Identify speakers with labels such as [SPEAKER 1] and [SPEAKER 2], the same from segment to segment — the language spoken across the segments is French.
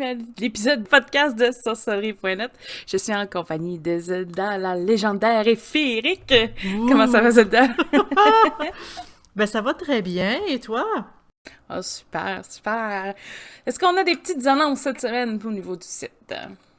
[SPEAKER 1] bienvenue à l'épisode podcast de sorcellerie.net. Je suis en compagnie de Zelda, la légendaire et féerique. Comment ça va,
[SPEAKER 2] Ouh!
[SPEAKER 1] Zelda?
[SPEAKER 2] Ben ça va très bien, et toi?
[SPEAKER 1] Oh, super, super. Est-ce qu'on a des petites annonces cette semaine au niveau du site?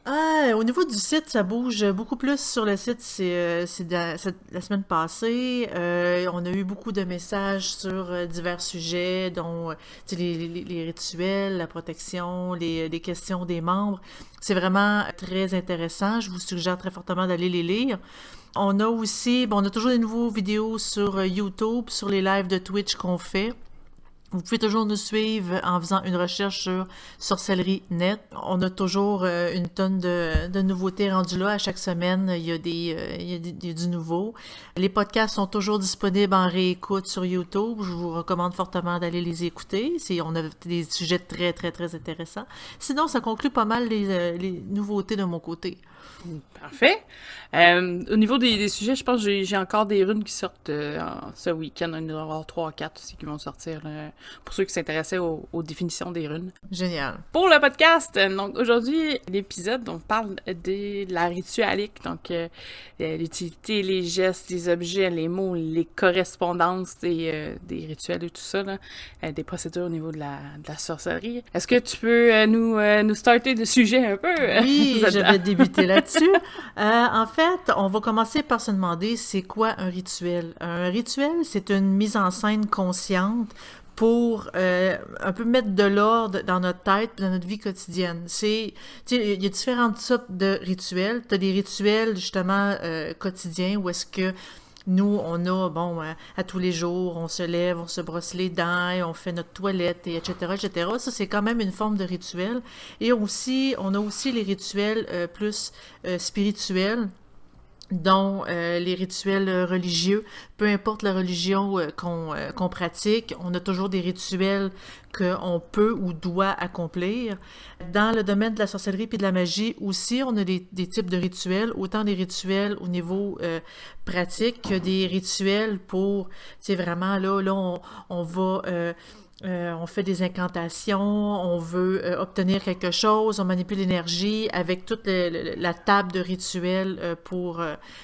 [SPEAKER 2] Ah, au niveau du site, ça bouge beaucoup plus sur le site. C'est la semaine passée. On a eu beaucoup de messages sur divers sujets, dont tu sais, les rituels, la protection, les questions des membres. C'est vraiment très intéressant. Je vous suggère très fortement d'aller les lire. On a aussi, bon, on a toujours des nouveaux vidéos sur YouTube, sur les lives de Twitch qu'on fait. Vous pouvez toujours nous suivre en faisant une recherche sur Sorcellerie Net. On a toujours une tonne de nouveautés rendues là. À chaque semaine, il y a du nouveau. Les podcasts sont toujours disponibles en réécoute sur YouTube. Je vous recommande fortement d'aller les écouter. On a des sujets très, très, très intéressants. Sinon, ça conclut pas mal les nouveautés de mon côté.
[SPEAKER 1] Parfait. Au niveau des sujets, je pense que j'ai encore des runes qui sortent ce week-end. Il y en aura 3 ou 4 aussi qui vont sortir là, pour ceux qui s'intéressaient aux définitions des runes.
[SPEAKER 2] Génial.
[SPEAKER 1] Pour le podcast, donc aujourd'hui, l'épisode, on parle de la ritualique, donc l'utilité, les gestes, les objets, les mots, les correspondances des rituels et tout ça, là, des procédures au niveau de la sorcellerie. Est-ce que tu peux nous starter le sujet un peu?
[SPEAKER 2] Oui, je
[SPEAKER 1] Zelda?
[SPEAKER 2] vais débuter là-dessus. En fait, on va commencer par se demander c'est quoi un rituel. Un rituel, c'est une mise en scène consciente pour un peu mettre de l'ordre dans notre tête, dans notre vie quotidienne. Tu sais, il y a différentes sortes de rituels. Tu as des rituels justement quotidiens où est-ce que nous, on a, bon, à tous les jours, on se lève, on se brosse les dents, et on fait notre toilette, et etc., etc. Ça, c'est quand même une forme de rituel. Et aussi, on a aussi les rituels plus spirituels, dont les rituels religieux. Peu importe la religion qu'on pratique, on a toujours des rituels qu'on peut ou doit accomplir. Dans le domaine de la sorcellerie et de la magie aussi, on a des types de rituels, autant des rituels au niveau pratique que des rituels pour, c'est vraiment là on va... on fait des incantations, on veut obtenir quelque chose, on manipule l'énergie avec toute la table de rituels pour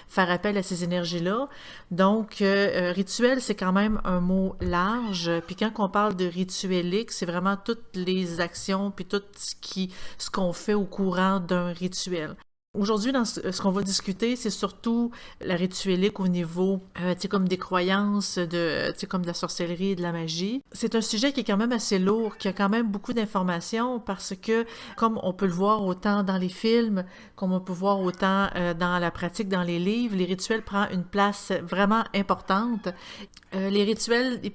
[SPEAKER 2] faire appel à ces énergies-là. Donc, rituel, c'est quand même un mot large. Puis quand on parle de rituelique, c'est vraiment toutes les actions puis tout ce qu'on fait au courant d'un rituel. Aujourd'hui, dans ce qu'on va discuter, c'est surtout la rituelique au niveau, tu sais, comme des croyances, tu sais, comme de la sorcellerie et de la magie. C'est un sujet qui est quand même assez lourd, qui a quand même beaucoup d'informations parce que, comme on peut le voir autant dans les films, comme on peut voir autant dans la pratique, dans les livres, les rituels prennent une place vraiment importante. Les rituels, ils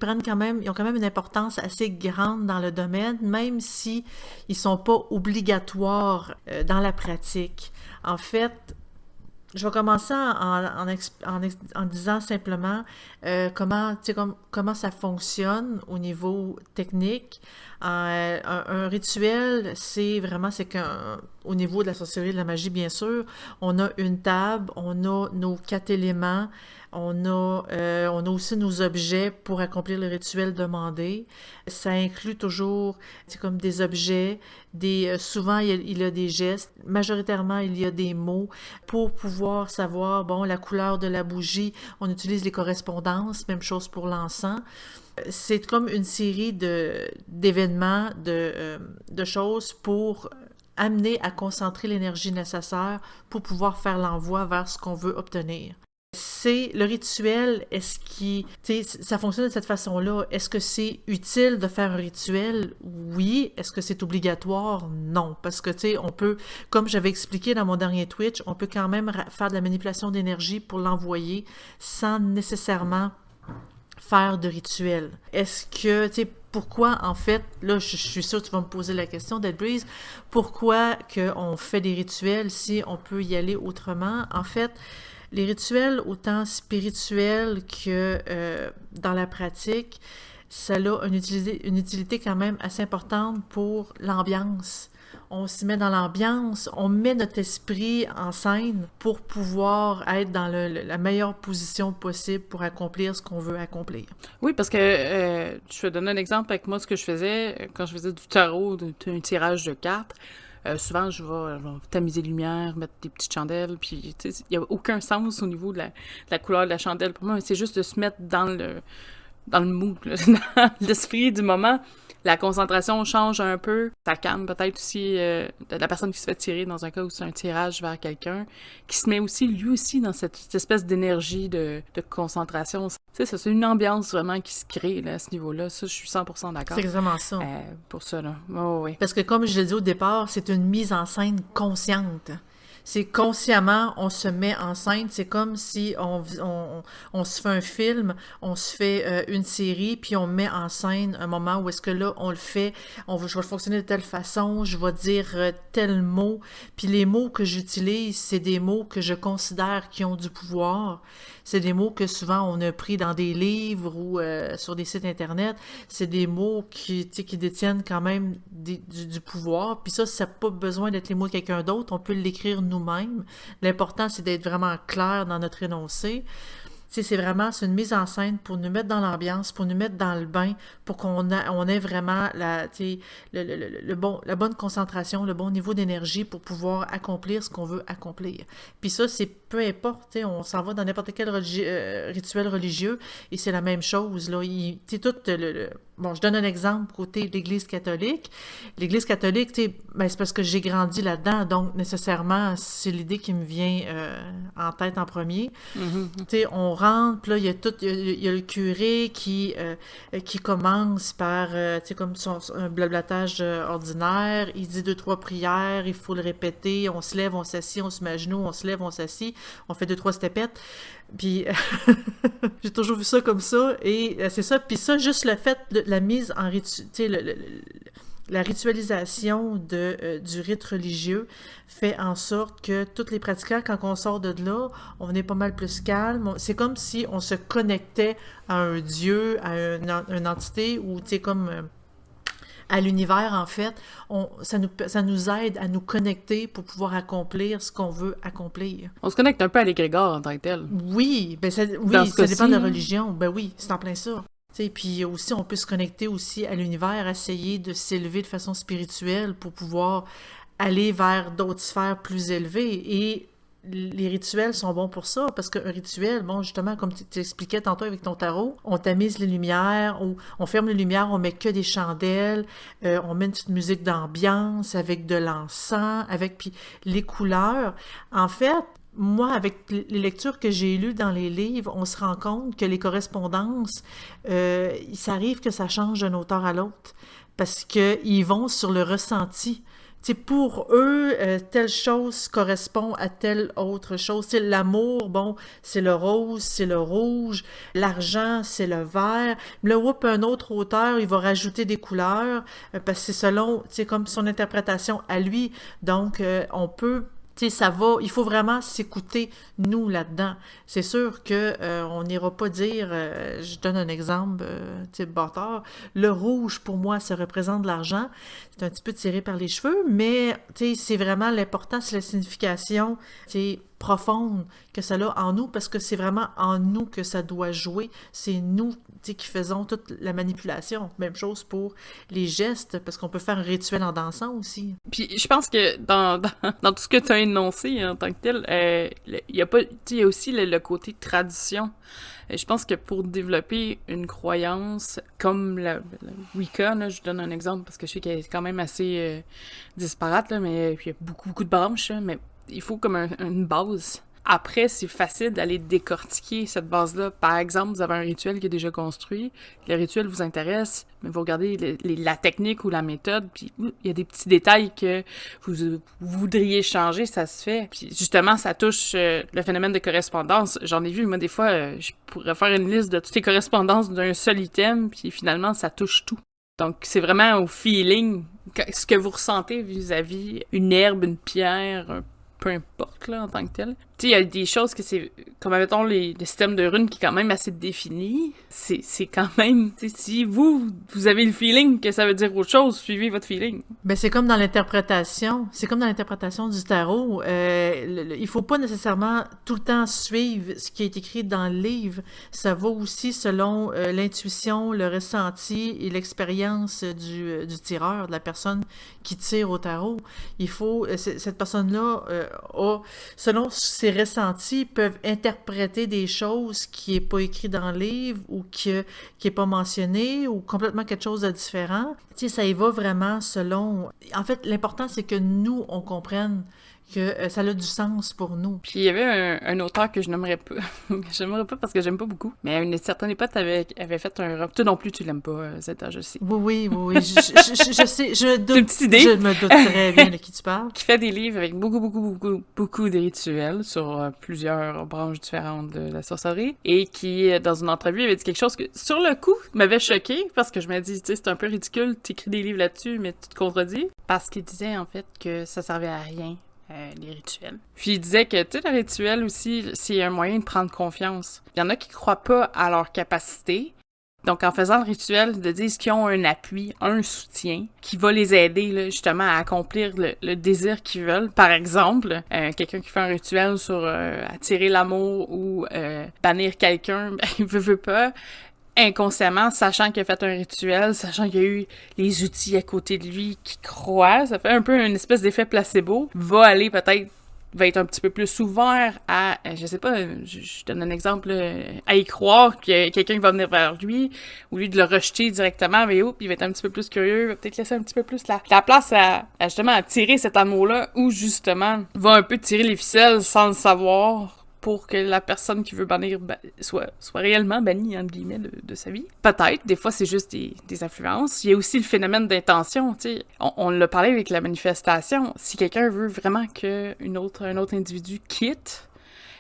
[SPEAKER 2] ont quand même une importance assez grande dans le domaine, même si ils sont pas obligatoires dans la pratique. En fait, je vais commencer en disant simplement comment, tu sais, comment ça fonctionne au niveau technique. Un rituel, c'est qu'au niveau de la sorcellerie et de la magie, bien sûr, on a une table, on a nos 4 éléments, on a aussi nos objets pour accomplir le rituel demandé. Ça inclut toujours, c'est comme des objets, souvent il y a des gestes, majoritairement il y a des mots pour pouvoir savoir, bon, la couleur de la bougie, on utilise les correspondances, même chose pour l'encens. C'est comme une série d'événements, de choses pour amener à concentrer l'énergie nécessaire pour pouvoir faire l'envoi vers ce qu'on veut obtenir. C'est le rituel, tu sais, ça fonctionne de cette façon-là. Est-ce que c'est utile de faire un rituel? Oui. Est-ce que c'est obligatoire? Non. Parce que, tu sais, on peut, comme j'avais expliqué dans mon dernier Twitch, on peut quand même faire de la manipulation d'énergie pour l'envoyer sans nécessairement faire de rituel. Est-ce que, tu sais, pourquoi, en fait, là, je suis sûre que tu vas me poser la question, Dead Breeze, pourquoi qu'on fait des rituels si on peut y aller autrement? En fait, les rituels, autant spirituels que dans la pratique, ça a une utilité quand même assez importante pour l'ambiance. On s'y met dans l'ambiance, on met notre esprit en scène pour pouvoir être dans la meilleure position possible pour accomplir ce qu'on veut accomplir.
[SPEAKER 1] Oui, parce que je vais donner un exemple avec moi, ce que je faisais quand je faisais du tarot, un tirage de cartes. souvent, je vais tamiser les lumières, mettre des petites chandelles, puis il n'y a aucun sens au niveau de la couleur de la chandelle pour moi, mais c'est juste de se mettre dans le mood, là, dans l'esprit du moment. La concentration change un peu. Ça calme peut-être aussi de la personne qui se fait tirer dans un cas où c'est un tirage vers quelqu'un, qui se met aussi, lui aussi, dans cette espèce d'énergie de concentration. Tu sais, ça, c'est une ambiance vraiment qui se crée là, à ce niveau-là. Ça, je suis 100% d'accord.
[SPEAKER 2] C'est exactement ça.
[SPEAKER 1] Pour ça, là. Oh, oui.
[SPEAKER 2] Parce que comme je l'ai dit au départ, c'est une mise en scène consciente. C'est consciemment, on se met en scène. C'est comme si on se fait un film, on se fait une série, puis on met en scène un moment où est-ce que là, on le fait, je vais fonctionner de telle façon, je vais dire tel mot. Puis les mots que j'utilise, c'est des mots que je considère qui ont du pouvoir. C'est des mots que souvent on a pris dans des livres ou sur des sites internet. C'est des mots qui détiennent quand même du pouvoir. Puis ça n'a pas besoin d'être les mots de quelqu'un d'autre. On peut l'écrire nous-mêmes. L'important, c'est d'être vraiment clair dans notre énoncé. C'est une mise en scène pour nous mettre dans l'ambiance, pour nous mettre dans le bain, pour qu'on ait vraiment la bonne concentration, le bon niveau d'énergie pour pouvoir accomplir ce qu'on veut accomplir. Puis ça, c'est peu importe, on s'en va dans n'importe quel rituel religieux et c'est la même chose. Là. Bon, je donne un exemple côté de l'Église catholique. L'Église catholique, c'est parce que j'ai grandi là-dedans, donc nécessairement, c'est l'idée qui me vient en tête en premier. Mm-hmm. On rentre, puis là, il y a le curé qui commence par, comme un blablatage ordinaire, il dit 2-3 prières, il faut le répéter, on se lève, on s'assit, on se met à genoux, on se lève, on s'assit, on fait 2-3 stepettes. Puis j'ai toujours vu ça comme ça, et c'est ça. Puis ça, juste le fait de la mise en la ritualisation du rite religieux fait en sorte que tous les pratiquants, quand on sort de là, on est pas mal plus calme. C'est comme si on se connectait à un dieu, à une entité, ou tu sais, comme à l'univers, en fait. Ça nous aide à nous connecter pour pouvoir accomplir ce qu'on veut accomplir.
[SPEAKER 1] On se connecte un peu à l'égrégore en tant que tel.
[SPEAKER 2] Oui, ça dépend de la religion. Ben oui, c'est en plein ça. Puis aussi, on peut se connecter aussi à l'univers, essayer de s'élever de façon spirituelle pour pouvoir aller vers d'autres sphères plus élevées. Et les rituels sont bons pour ça, parce qu'un rituel, bon, justement, comme tu expliquais tantôt avec ton tarot, on tamise les lumières, on ferme les lumières, on met que des chandelles, on met une petite musique d'ambiance avec de l'encens, puis les couleurs. En fait, moi, avec les lectures que j'ai lues dans les livres, on se rend compte que les correspondances, ça arrive que ça change d'un auteur à l'autre, parce qu'ils vont sur le ressenti. T'sais, pour eux, telle chose correspond à telle autre chose. T'sais, l'amour, bon, c'est le rose, c'est le rouge. L'argent, c'est le vert. Là, un autre auteur, il va rajouter des couleurs parce que c'est selon, comme son interprétation à lui. Donc, on peut... il faut vraiment s'écouter, nous, là-dedans. C'est sûr que on n'ira pas dire, je donne un exemple, bâtard, le rouge, pour moi, ça représente l'argent. C'est un petit peu tiré par les cheveux, mais c'est vraiment l'important, c'est la signification profonde que ça a en nous, parce que c'est vraiment en nous que ça doit jouer. C'est nous qui faisons toute la manipulation. Même chose pour les gestes, parce qu'on peut faire un rituel en dansant aussi.
[SPEAKER 1] Puis je pense que dans tout ce que tu as énoncé en tant que tel, il y a aussi le côté tradition. Je pense que pour développer une croyance comme la Wicca, là, je donne un exemple parce que je sais qu'elle est quand même assez disparate, là, mais il y a beaucoup de branches, là, mais il faut comme une base. Après, c'est facile d'aller décortiquer cette base-là. Par exemple, vous avez un rituel qui est déjà construit, le rituel vous intéresse, mais vous regardez la technique ou la méthode, puis il y a des petits détails que vous voudriez changer, ça se fait. Puis justement, ça touche le phénomène de correspondance. J'en ai vu, moi, des fois, je pourrais faire une liste de toutes les correspondances d'un seul item, puis finalement, ça touche tout. Donc, c'est vraiment au feeling, ce que vous ressentez vis-à-vis une herbe, une pierre, peu importe, là, en tant que tel. Tu sais, il y a des choses que c'est, comme mettons le système de runes qui est quand même assez défini, c'est quand même, tu sais, si vous avez le feeling que ça veut dire autre chose, suivez votre feeling.
[SPEAKER 2] Ben, c'est comme dans l'interprétation. C'est comme dans l'interprétation du tarot. Il faut pas nécessairement tout le temps suivre ce qui est écrit dans le livre. Ça va aussi selon l'intuition, le ressenti et l'expérience du tireur, de la personne qui tire au tarot. Il faut, cette personne-là selon ses ressentis, peuvent interpréter des choses qui est pas écrit dans le livre ou qui est pas mentionné ou complètement quelque chose de différent. Tu sais, ça y va vraiment selon... En fait, l'important, c'est que nous, on comprenne que ça a du sens pour nous.
[SPEAKER 1] Puis il y avait un auteur que je n'aimerais pas. Je n'aimerais pas parce que j'aime pas beaucoup. Mais à une certaine époque, avait fait un roman. Toi non plus, tu l'aimes pas, Zeta, je sais.
[SPEAKER 2] Oui. Je sais, je doute.
[SPEAKER 1] Une petite idée.
[SPEAKER 2] Je me doute très bien de qui tu parles.
[SPEAKER 1] Qui fait des livres avec beaucoup de rituels sur plusieurs branches différentes de la sorcellerie. Et qui, dans une entrevue, avait dit quelque chose que, sur le coup, m'avait choqué parce que je me dis, tu sais, c'est un peu ridicule, t'écris des livres là-dessus, mais tu te contredis. Parce qu'il disait, en fait, que ça servait à rien. Les rituels. Puis il disait que, tu sais, le rituel aussi, c'est un moyen de prendre confiance. Il y en a qui croient pas à leur capacité. Donc, en faisant le rituel, de dire qu'ils ont un appui, un soutien, qui va les aider, là, justement, à accomplir le désir qu'ils veulent. Par exemple, quelqu'un qui fait un rituel sur attirer l'amour ou bannir quelqu'un, ben, il veut pas. Inconsciemment, sachant qu'il a fait un rituel, sachant qu'il y a eu les outils à côté de lui qui croient, ça fait un peu une espèce d'effet placebo, va être un petit peu plus ouvert à, je sais pas, je donne un exemple, à y croire qu'il y a quelqu'un qui va venir vers lui, au lieu de le rejeter directement, mais il va être un petit peu plus curieux, va peut-être laisser un petit peu plus la place à justement à tirer cet amour-là, ou justement, va un peu tirer les ficelles sans le savoir, pour que la personne qui veut bannir soit réellement bannie, entre guillemets, de sa vie. Peut-être, des fois, c'est juste des influences. Il y a aussi le phénomène d'intention, tu sais. On l'a parlé avec la manifestation. Si quelqu'un veut vraiment un autre individu quitte,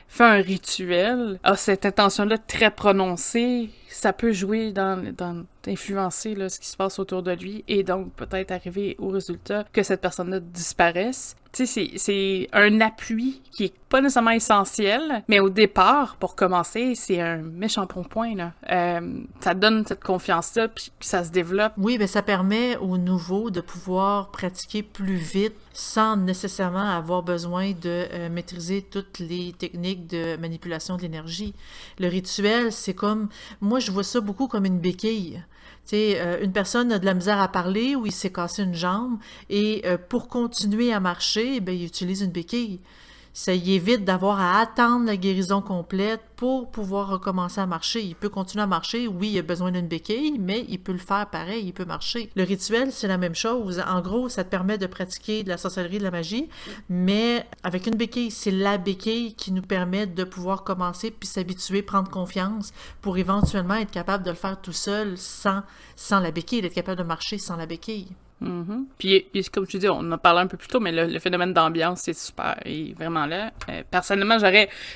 [SPEAKER 1] fait un rituel, a cette intention-là très prononcée, ça peut jouer d'influencer là, ce qui se passe autour de lui et donc peut-être arriver au résultat que cette personne-là disparaisse. Tu sais, c'est un appui qui est pas nécessairement essentiel, mais au départ, pour commencer, c'est un méchant bon point, là. Ça donne cette confiance-là, puis ça se développe.
[SPEAKER 2] Oui, ben ça permet aux nouveaux de pouvoir pratiquer plus vite sans nécessairement avoir besoin de maîtriser toutes les techniques de manipulation de l'énergie. Le rituel, c'est comme... Moi, je vois ça beaucoup comme une béquille. Tu sais, une personne a de la misère à parler ou il s'est cassé une jambe et pour continuer à marcher, ben, il utilise une béquille. Ça y évite d'avoir à attendre la guérison complète pour pouvoir recommencer à marcher. Il peut continuer à marcher, oui, il a besoin d'une béquille, mais il peut le faire pareil, il peut marcher. Le rituel, c'est la même chose. En gros, ça te permet de pratiquer de la sorcellerie, de la magie, mais avec une béquille, c'est la béquille qui nous permet de pouvoir commencer puis s'habituer, prendre confiance pour éventuellement être capable de le faire tout seul sans la béquille, d'être capable de marcher sans la béquille.
[SPEAKER 1] Mm-hmm. Puis, comme tu dis, on en a parlé un peu plus tôt, mais le phénomène d'ambiance, c'est super. Et vraiment là, personnellement,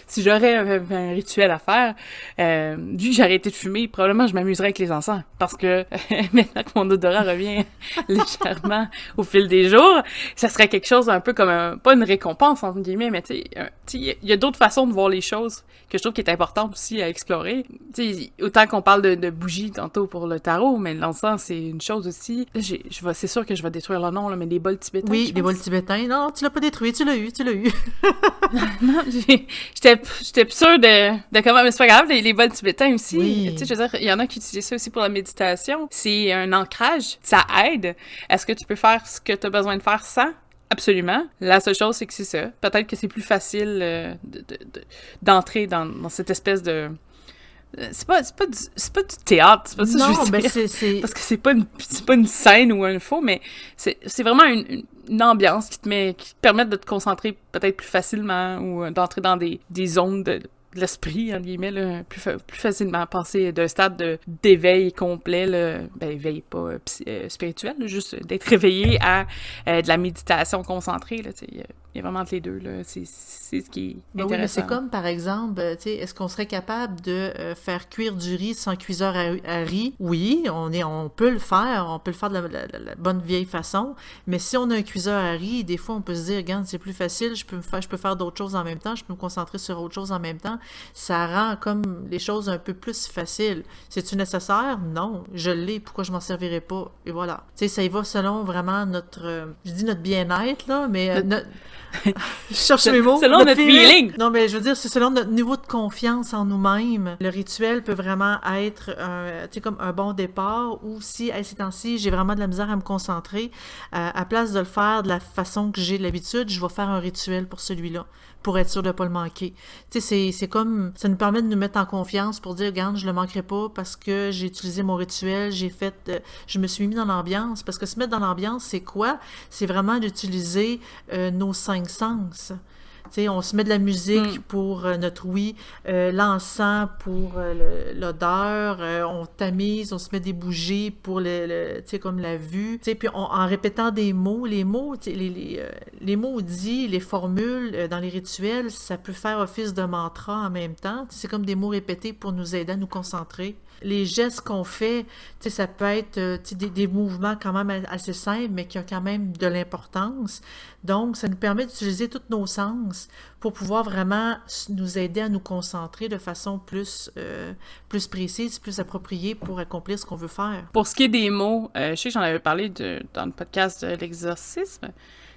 [SPEAKER 1] si j'aurais un rituel à faire, vu que j'ai arrêté de fumer, probablement je m'amuserais avec les encens. Parce que maintenant que mon odorat revient légèrement au fil des jours, ça serait quelque chose un peu comme pas une récompense, entre guillemets, mais tu sais, il y a d'autres façons de voir les choses que je trouve qui est importante aussi à explorer. Tu sais, autant qu'on parle de bougies tantôt pour le tarot, mais l'encens, c'est une chose aussi. C'est sûr que je vais détruire le nom, là, mais les bols tibétains.
[SPEAKER 2] Oui, les bols tibétains. Non, tu l'as pas détruit, tu l'as eu.
[SPEAKER 1] Non, j'étais plus sûre de comment, mais c'est pas grave, les bols tibétains aussi.
[SPEAKER 2] Oui.
[SPEAKER 1] Tu sais, je veux dire, il y en a qui utilisent ça aussi pour la méditation. C'est un ancrage, ça aide. Est-ce que tu peux faire ce que tu as besoin de faire sans? Absolument. La seule chose, c'est que c'est ça. Peut-être que c'est plus facile d'entrer dans cette espèce de... C'est pas du théâtre, c'est pas ça que je veux dire.
[SPEAKER 2] C'est...
[SPEAKER 1] Parce que c'est pas une scène ou un faux, mais c'est vraiment une ambiance qui te permet de te concentrer peut-être plus facilement ou d'entrer dans des zones de l'esprit, entre guillemets, là, plus facilement passer d'un stade d'éveil complet, là, ben éveil pas spirituel, là, juste d'être réveillé à de la méditation concentrée, là, tu sais, il y a vraiment entre les deux, là, c'est ce qui est
[SPEAKER 2] Ben oui, mais c'est
[SPEAKER 1] intéressant.
[SPEAKER 2] comme, par exemple, tu sais, est-ce qu'on serait capable de faire cuire du riz sans cuiseur à riz? Oui, on peut le faire de la bonne vieille façon, mais si on a un cuiseur à riz, des fois, on peut se dire, regarde, c'est plus facile, je peux faire d'autres choses en même temps, je peux me concentrer sur autre chose en même temps. Ça rend comme les choses un peu plus faciles. C'est-tu nécessaire? Non, je l'ai, pourquoi je m'en servirais pas? Et voilà. Tu sais, ça y va selon vraiment je dis notre bien-être, là, mais je cherche mes mots.
[SPEAKER 1] Selon notre feeling.
[SPEAKER 2] Non, mais je veux dire, c'est selon notre niveau de confiance en nous-mêmes. Le rituel peut vraiment être tu sais, comme un bon départ, ou si, hey, ces temps-ci, j'ai vraiment de la misère à me concentrer, à place de le faire de la façon que j'ai l'habitude, je vais faire un rituel pour celui-là, pour être sûr de ne pas le manquer. Tu sais, c'est comme, ça nous permet de nous mettre en confiance pour dire, regarde, je le manquerai pas parce que j'ai utilisé mon rituel, je me suis mis dans l'ambiance. Parce que se mettre dans l'ambiance, c'est quoi? C'est vraiment d'utiliser nos 5 sens. Tu sais, on se met de la musique pour notre ouïe, l'encens pour l'odeur, on tamise, on se met des bougies pour tu sais, comme la vue. Tu sais, puis en répétant des mots, les mots, tu sais, les mots dits, les formules dans les rituels, ça peut faire office de mantra en même temps. Tu sais, c'est comme des mots répétés pour nous aider à nous concentrer. Les gestes qu'on fait, tu sais, ça peut être des mouvements quand même assez simples, mais qui ont quand même de l'importance. Donc, ça nous permet d'utiliser tous nos sens pour pouvoir vraiment nous aider à nous concentrer de façon plus précise, plus appropriée pour accomplir ce qu'on veut faire.
[SPEAKER 1] Pour ce qui est des mots, je sais que j'en avais parlé dans le podcast de l'exorcisme.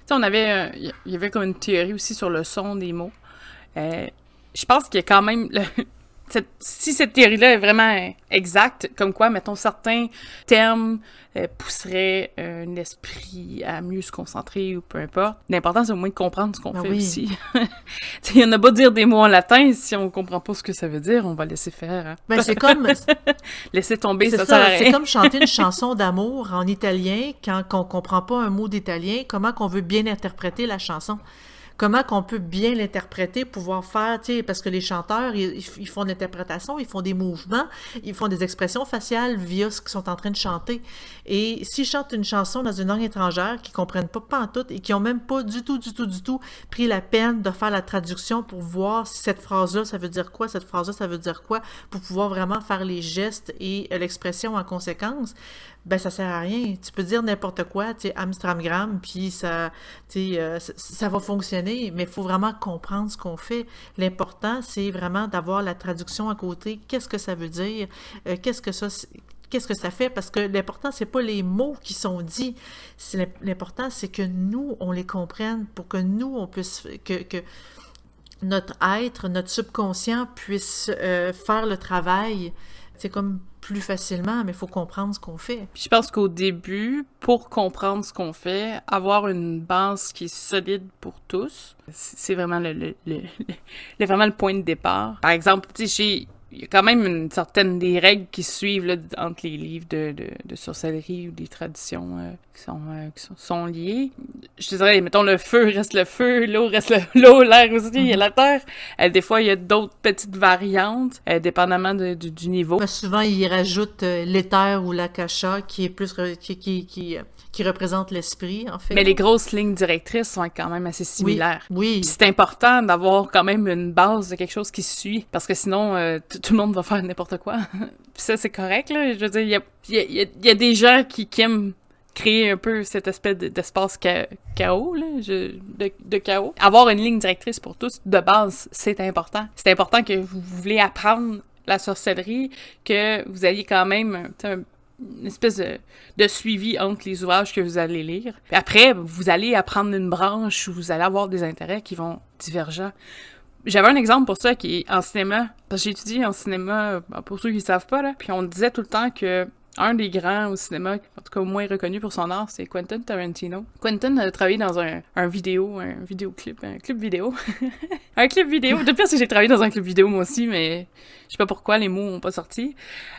[SPEAKER 1] Tu sais, il y avait comme une théorie aussi sur le son des mots. Je pense qu'il y a quand même... si cette théorie-là est vraiment exacte, comme quoi, mettons, certains termes pousseraient un esprit à mieux se concentrer ou peu importe, l'important, c'est au moins de comprendre ce qu'on fait aussi. Il y en a pas dire des mots en latin, si on comprend pas ce que ça veut dire, on va laisser faire. Hein.
[SPEAKER 2] Ben, c'est comme...
[SPEAKER 1] Laisser tomber, ça sert à rien.
[SPEAKER 2] C'est comme chanter une chanson d'amour en italien, quand on comprend pas un mot d'italien, comment qu'on veut bien interpréter la chanson. Comment qu'on peut bien l'interpréter, pouvoir faire, tu sais, parce que les chanteurs, ils font de l'interprétation, ils font des mouvements, ils font des expressions faciales via ce qu'ils sont en train de chanter. Et s'ils chantent une chanson dans une langue étrangère qu'ils comprennent pas pantoute et qui ont même pas du tout pris la peine de faire la traduction pour voir si cette phrase-là, ça veut dire quoi, cette phrase-là, ça veut dire quoi, pour pouvoir vraiment faire les gestes et l'expression en conséquence, ben ça sert à rien. Tu peux dire n'importe quoi, tu sais, Amstramgram, puis ça va fonctionner, mais il faut vraiment comprendre ce qu'on fait. L'important, c'est vraiment d'avoir la traduction à côté. Qu'est-ce que ça veut dire? Qu'est-ce que ça fait? Parce que l'important, c'est pas les mots qui sont dits. L'important, c'est que nous, on les comprenne pour que nous, on puisse... que notre être, notre subconscient puisse faire le travail. C'est comme plus facilement, mais il faut comprendre ce qu'on fait.
[SPEAKER 1] Puis je pense qu'au début, pour comprendre ce qu'on fait, avoir une base qui est solide pour tous, c'est vraiment vraiment le point de départ. Par exemple, tu sais, il y a quand même une certaine des règles qui se suivent là, entre les livres de sorcellerie ou des traditions qui sont liées. Je te dirais, mettons, le feu reste le feu, l'eau reste l'eau, l'air aussi, il y a la terre. Des fois, il y a d'autres petites variantes, dépendamment du niveau.
[SPEAKER 2] Mais souvent, ils rajoutent l'éther ou l'akasha, qui est plus qui représente l'esprit, en fait.
[SPEAKER 1] Mais les grosses lignes directrices sont quand même assez similaires.
[SPEAKER 2] Oui.
[SPEAKER 1] Puis c'est important d'avoir quand même une base de quelque chose qui se suit, parce que sinon, tout le monde va faire n'importe quoi. Puis ça, c'est correct, là. Je veux dire, il y a des gens qui aiment créer un peu cette espèce d'espace chaos, là, de chaos. Avoir une ligne directrice pour tous, de base, c'est important. C'est important que vous voulez apprendre la sorcellerie, que vous ayez quand même une espèce de suivi entre les ouvrages que vous allez lire. Puis après, vous allez apprendre une branche où vous allez avoir des intérêts qui vont divergents. J'avais un exemple pour ça qui est en cinéma, parce que j'ai étudié en cinéma, pour ceux qui ne savent pas, là, puis on disait tout le temps que un des grands au cinéma, en tout cas au moins reconnu pour son art, c'est Quentin Tarantino. Quentin a travaillé dans un vidéoclip, un clip vidéo. Un clip vidéo. Depuis parce que j'ai travaillé dans un clip vidéo moi aussi, mais je sais pas pourquoi les mots ont pas sorti.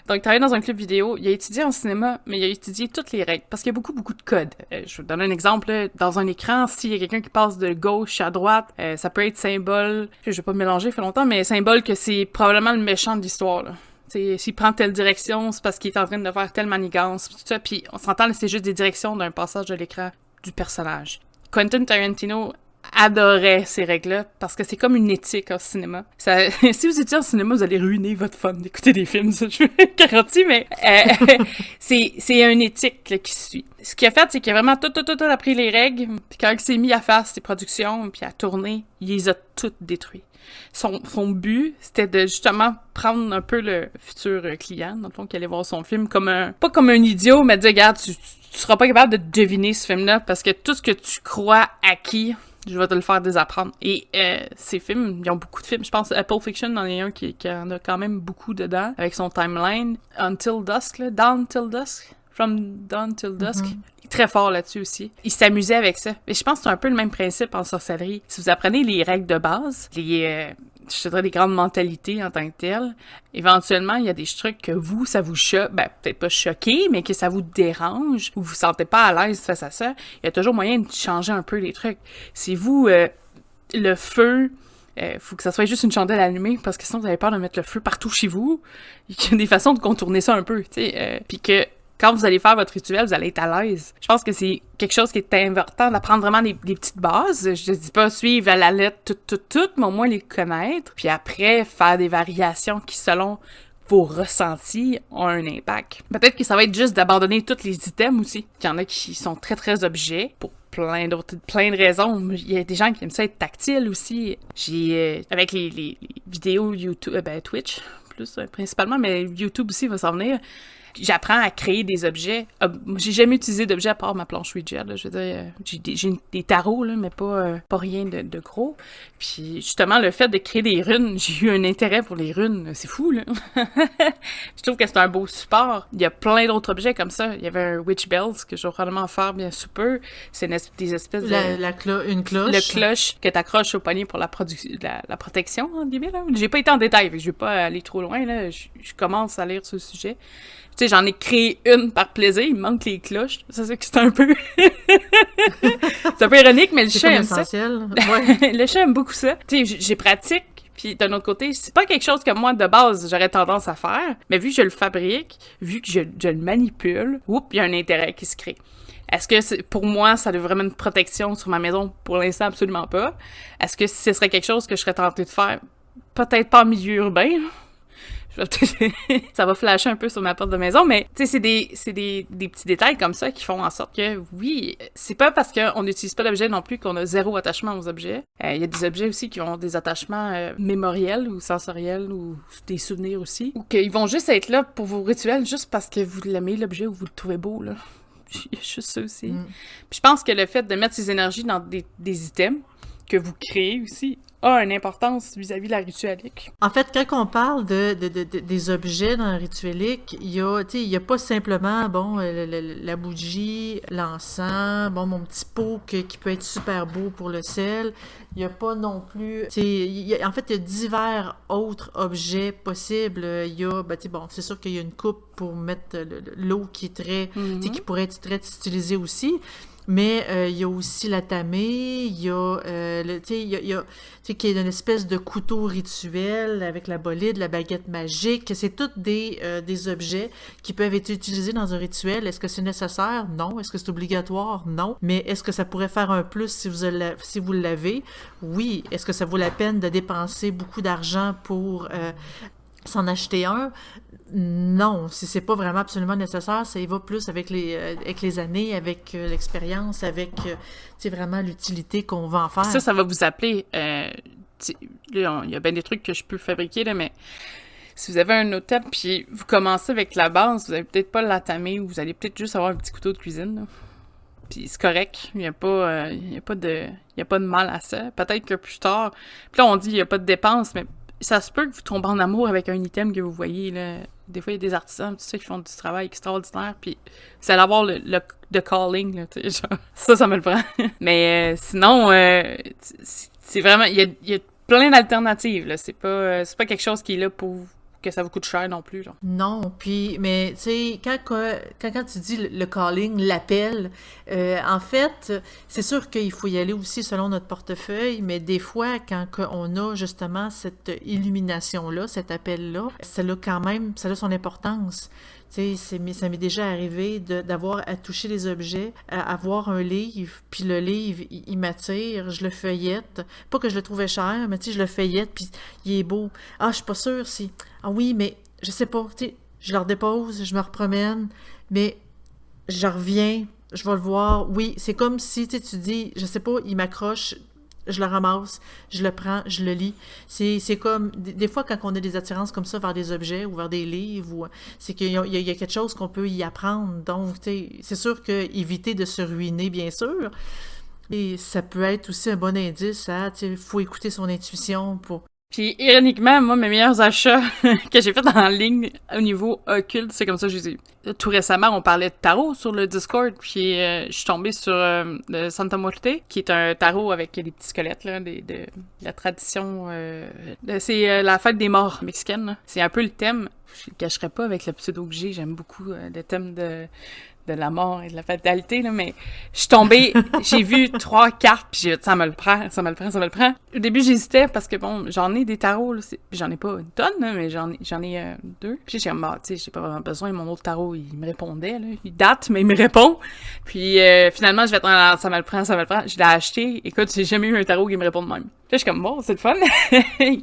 [SPEAKER 1] Donc, travaillé dans un clip vidéo, il a étudié en cinéma, mais il a étudié toutes les règles, parce qu'il y a beaucoup de codes. Je vais vous donner un exemple, là. Dans un écran, s'il y a quelqu'un qui passe de gauche à droite, ça peut être symbole, je vais pas me mélanger, ça fait longtemps, mais symbole que c'est probablement le méchant de l'histoire, là. T'sais, s'il prend telle direction, c'est parce qu'il est en train de faire telle manigance, tout ça, puis on s'entend, c'est juste des directions d'un passage de l'écran du personnage. Quentin Tarantino adorait ces règles-là, parce que c'est comme une éthique au cinéma. Ça, si vous étiez en cinéma, vous allez ruiner votre fun d'écouter des films, ça, je garantis, mais c'est une éthique là, qui suit. Ce qu'il a fait, c'est qu'il a vraiment tout appris les règles, puis quand il s'est mis à faire ses productions, puis à tourner, il les a toutes détruites. Son but, c'était de justement prendre un peu le futur client, dans le fond, qui allait voir son film pas comme un idiot, mais de dire, regarde, tu seras pas capable de deviner ce film-là, parce que tout ce que tu crois acquis, je vais te le faire désapprendre. Et ces films, ils ont beaucoup de films. Je pense Pulp Fiction en est un qui en a quand même beaucoup dedans, avec son timeline. Until Dusk, là, Dawn Till Dusk, From Dawn Till Dusk. Il est très fort là-dessus aussi. Il s'amusait avec ça. Et je pense que c'est un peu le même principe en sorcellerie. Si vous apprenez les règles de base, je dirais les grandes mentalités en tant que telles, éventuellement, il y a des trucs que vous, ça vous choque, peut-être pas choqué, mais que ça vous dérange, ou vous vous sentez pas à l'aise face à ça, il y a toujours moyen de changer un peu les trucs. Si vous, le feu, faut que ça soit juste une chandelle allumée, parce que sinon vous avez peur de mettre le feu partout chez vous. Il y a des façons de contourner ça un peu, tu sais, puis que quand vous allez faire votre rituel, vous allez être à l'aise. Je pense que c'est quelque chose qui est important d'apprendre vraiment des petites bases. Je dis pas suivre à la lettre tout, mais au moins les connaître. Puis après, faire des variations qui, selon vos ressentis, ont un impact. Peut-être que ça va être juste d'abandonner tous les items aussi. Il y en a qui sont très, très objets pour plein de raisons. Il y a des gens qui aiment ça être tactile aussi. Avec les vidéos YouTube, Twitch, plus principalement, mais YouTube aussi va s'en venir. J'apprends à créer des objets. J'ai jamais utilisé d'objets à part ma planche Ouija, là. Je veux dire, j'ai des tarots, là, mais pas rien de gros. Puis justement, le fait de créer des runes, j'ai eu un intérêt pour les runes. C'est fou, là. Je trouve que c'est un beau support. Il y a plein d'autres objets comme ça. Il y avait un Witch Bells que je vais probablement faire bien sous peu. C'est des espèces de...
[SPEAKER 2] Une cloche.
[SPEAKER 1] Le cloche que t'accroches au poignet pour la protection, en guillemets, là. J'ai pas été en détail, je vais pas aller trop loin, là. Je commence à lire ce sujet. Tu sais, j'en ai créé une par plaisir, il me manque les cloches. Ça, c'est un peu... c'est un peu ironique, mais le chat aime ça. Ouais. Le chat aime beaucoup ça. Tu sais, j'ai pratique, puis d'un autre côté, c'est pas quelque chose que moi, de base, j'aurais tendance à faire, mais vu que je le fabrique, vu que je le manipule, il y a un intérêt qui se crée. Est-ce que pour moi, ça a vraiment une protection sur ma maison? Pour l'instant, absolument pas. Est-ce que ce serait quelque chose que je serais tentée de faire? Peut-être pas en milieu urbain, ça va flasher un peu sur ma porte de maison, mais tu sais, c'est des petits détails comme ça qui font en sorte que, oui, c'est pas parce qu'on n'utilise pas d'objets non plus qu'on a zéro attachement aux objets. Il y a des objets aussi qui ont des attachements mémoriels ou sensoriels ou des souvenirs aussi, ou qu'ils vont juste être là pour vos rituels juste parce que vous l'aimez l'objet ou vous le trouvez beau, là. Il y a juste ça aussi. Puis je pense que le fait de mettre ces énergies dans des items que vous créez aussi a une importance vis-à-vis de la ritualique.
[SPEAKER 2] En fait, quand on parle des objets dans la ritualique, il y a pas simplement, la bougie, l'encens, mon petit pot qui peut être super beau pour le sel. Il n'y a pas non plus... en fait, il y a divers autres objets possibles. Il y a, c'est sûr qu'il y a une coupe pour mettre l'eau qui est très... qui pourrait être très utilisée aussi. Mais il y a aussi la tamée, il y a qui est une espèce de couteau rituel avec la bolide, la baguette magique. C'est tous des objets qui peuvent être utilisés dans un rituel. Est-ce que c'est nécessaire? Non. Est-ce que c'est obligatoire? Non. Mais est-ce que ça pourrait faire un plus si vous l'avez? Oui. Est-ce que ça vaut la peine de dépenser beaucoup d'argent pour s'en acheter un? Non, si c'est pas vraiment absolument nécessaire, ça y va plus avec les années, avec l'expérience, avec vraiment l'utilité qu'on va en faire.
[SPEAKER 1] Ça va vous appeler. Là, il y a bien des trucs que je peux fabriquer, là, mais si vous avez un autre puis vous commencez avec la base, vous allez peut-être pas l'entamer ou vous allez peut-être juste avoir un petit couteau de cuisine, là. Puis c'est correct, il y a pas de mal à ça. Peut-être que plus tard, puis là on dit il y a pas de dépenses, mais ça se peut que vous tombez en amour avec un item que vous voyez, là. Des fois, il y a des artisans, tout ça, qui font du travail extraordinaire, puis c'est d'avoir le calling, là, tu sais, genre, ça me le prend. Mais sinon, c'est vraiment, il y a plein d'alternatives, là, c'est pas quelque chose qui est là pour que ça vous coûte cher non plus, genre.
[SPEAKER 2] Non, puis, mais tu sais, quand tu dis le calling, l'appel, en fait, c'est sûr qu'il faut y aller aussi selon notre portefeuille, mais des fois, quand on a justement cette illumination-là, cet appel-là, ça a quand même, ça a son importance. Tu sais, ça m'est déjà arrivé d'avoir à toucher les objets, à voir un livre, puis le livre, il m'attire, je le feuillette. Pas que je le trouvais cher, mais tu sais, je le feuillette, puis il est beau. Ah, je suis pas sûre si... Ah oui, mais je sais pas, tu sais, je le redépose, je me repromène, mais je reviens, je vais le voir. Oui, c'est comme si, tu sais, tu dis, je sais pas, il m'accroche, je le ramasse, je le prends, je le lis. C'est comme, des fois, quand on a des attirances comme ça vers des objets ou vers des livres, c'est qu'il y a quelque chose qu'on peut y apprendre. Donc, tu sais, c'est sûr que éviter de se ruiner, bien sûr, et ça peut être aussi un bon indice à, tu sais, faut écouter son intuition pour...
[SPEAKER 1] Puis, ironiquement, moi, mes meilleurs achats que j'ai fait en ligne au niveau occulte, c'est comme ça que je les ai eu. Tout récemment, on parlait de tarot sur le Discord, puis je suis tombée sur le Santa Muerte, qui est un tarot avec des petits squelettes, là, de la tradition... c'est la fête des morts mexicaine, là. C'est un peu le thème. Je le cacherai pas avec le pseudo que j'ai. J'aime beaucoup le thème de la mort et de la fatalité, là, mais je suis tombée, j'ai vu 3 cartes, puis j'ai dit, ça me le prend, ça me le prend, ça me le prend. Au début, j'hésitais, parce que bon, j'en ai des tarots, là, j'en ai pas une tonne, là, mais j'en ai 2. Puis j'ai dit, tu sais, j'ai pas vraiment besoin, mon autre tarot, il me répondait, là, il date, mais il me répond. Puis finalement, je vais être, ça me le prend, ça me le prend. Je l'ai acheté, écoute, j'ai jamais eu un tarot qui me répond de même. Là, je suis comme, bon, c'est le fun.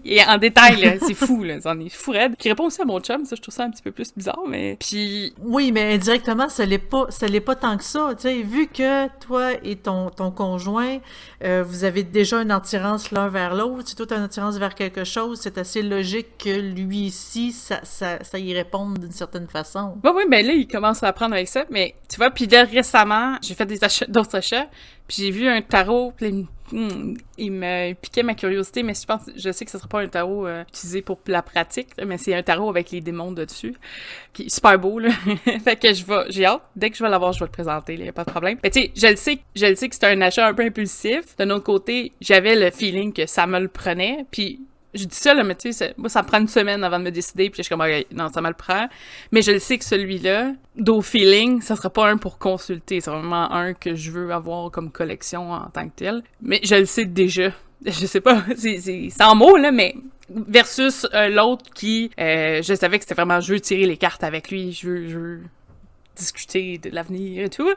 [SPEAKER 1] Et en détail, là, c'est fou, là, c'en est fou raide. Qui répond aussi à mon chum, ça, je trouve ça un petit peu plus bizarre, mais... Puis...
[SPEAKER 2] Oui, mais indirectement, ça l'est pas tant que ça, tu sais, vu que toi et ton conjoint, vous avez déjà une attirance l'un vers l'autre, si toi t'as une attirance vers quelque chose, c'est assez logique que lui ici, ça y réponde d'une certaine façon.
[SPEAKER 1] Oui, ben là, il commence à apprendre avec ça, mais tu vois, puis là, récemment, j'ai fait d'autres achats, puis j'ai vu un tarot, puis il me piquait ma curiosité, mais je sais que ce sera pas un tarot utilisé pour la pratique, là, mais c'est un tarot avec les démons dessus, qui est super beau, là. Fait que j'ai hâte, dès que je vais l'avoir, je vais le présenter, là, y a pas de problème. Mais tu sais, je le sais que c'est un achat un peu impulsif. D'un autre côté, j'avais le feeling que ça me le prenait, puis je dis ça, là, mais tu sais, moi, ça me prend une semaine avant de me décider, puis je suis comme, okay, non, ça me le prend. Mais je le sais que celui-là, d'au feeling, ça sera pas un pour consulter, c'est vraiment un que je veux avoir comme collection en tant que tel. Mais je le sais déjà. Je sais pas, c'est en mots, là, mais versus l'autre qui, je savais que c'était vraiment, je veux tirer les cartes avec lui, je veux discuter de l'avenir et tout,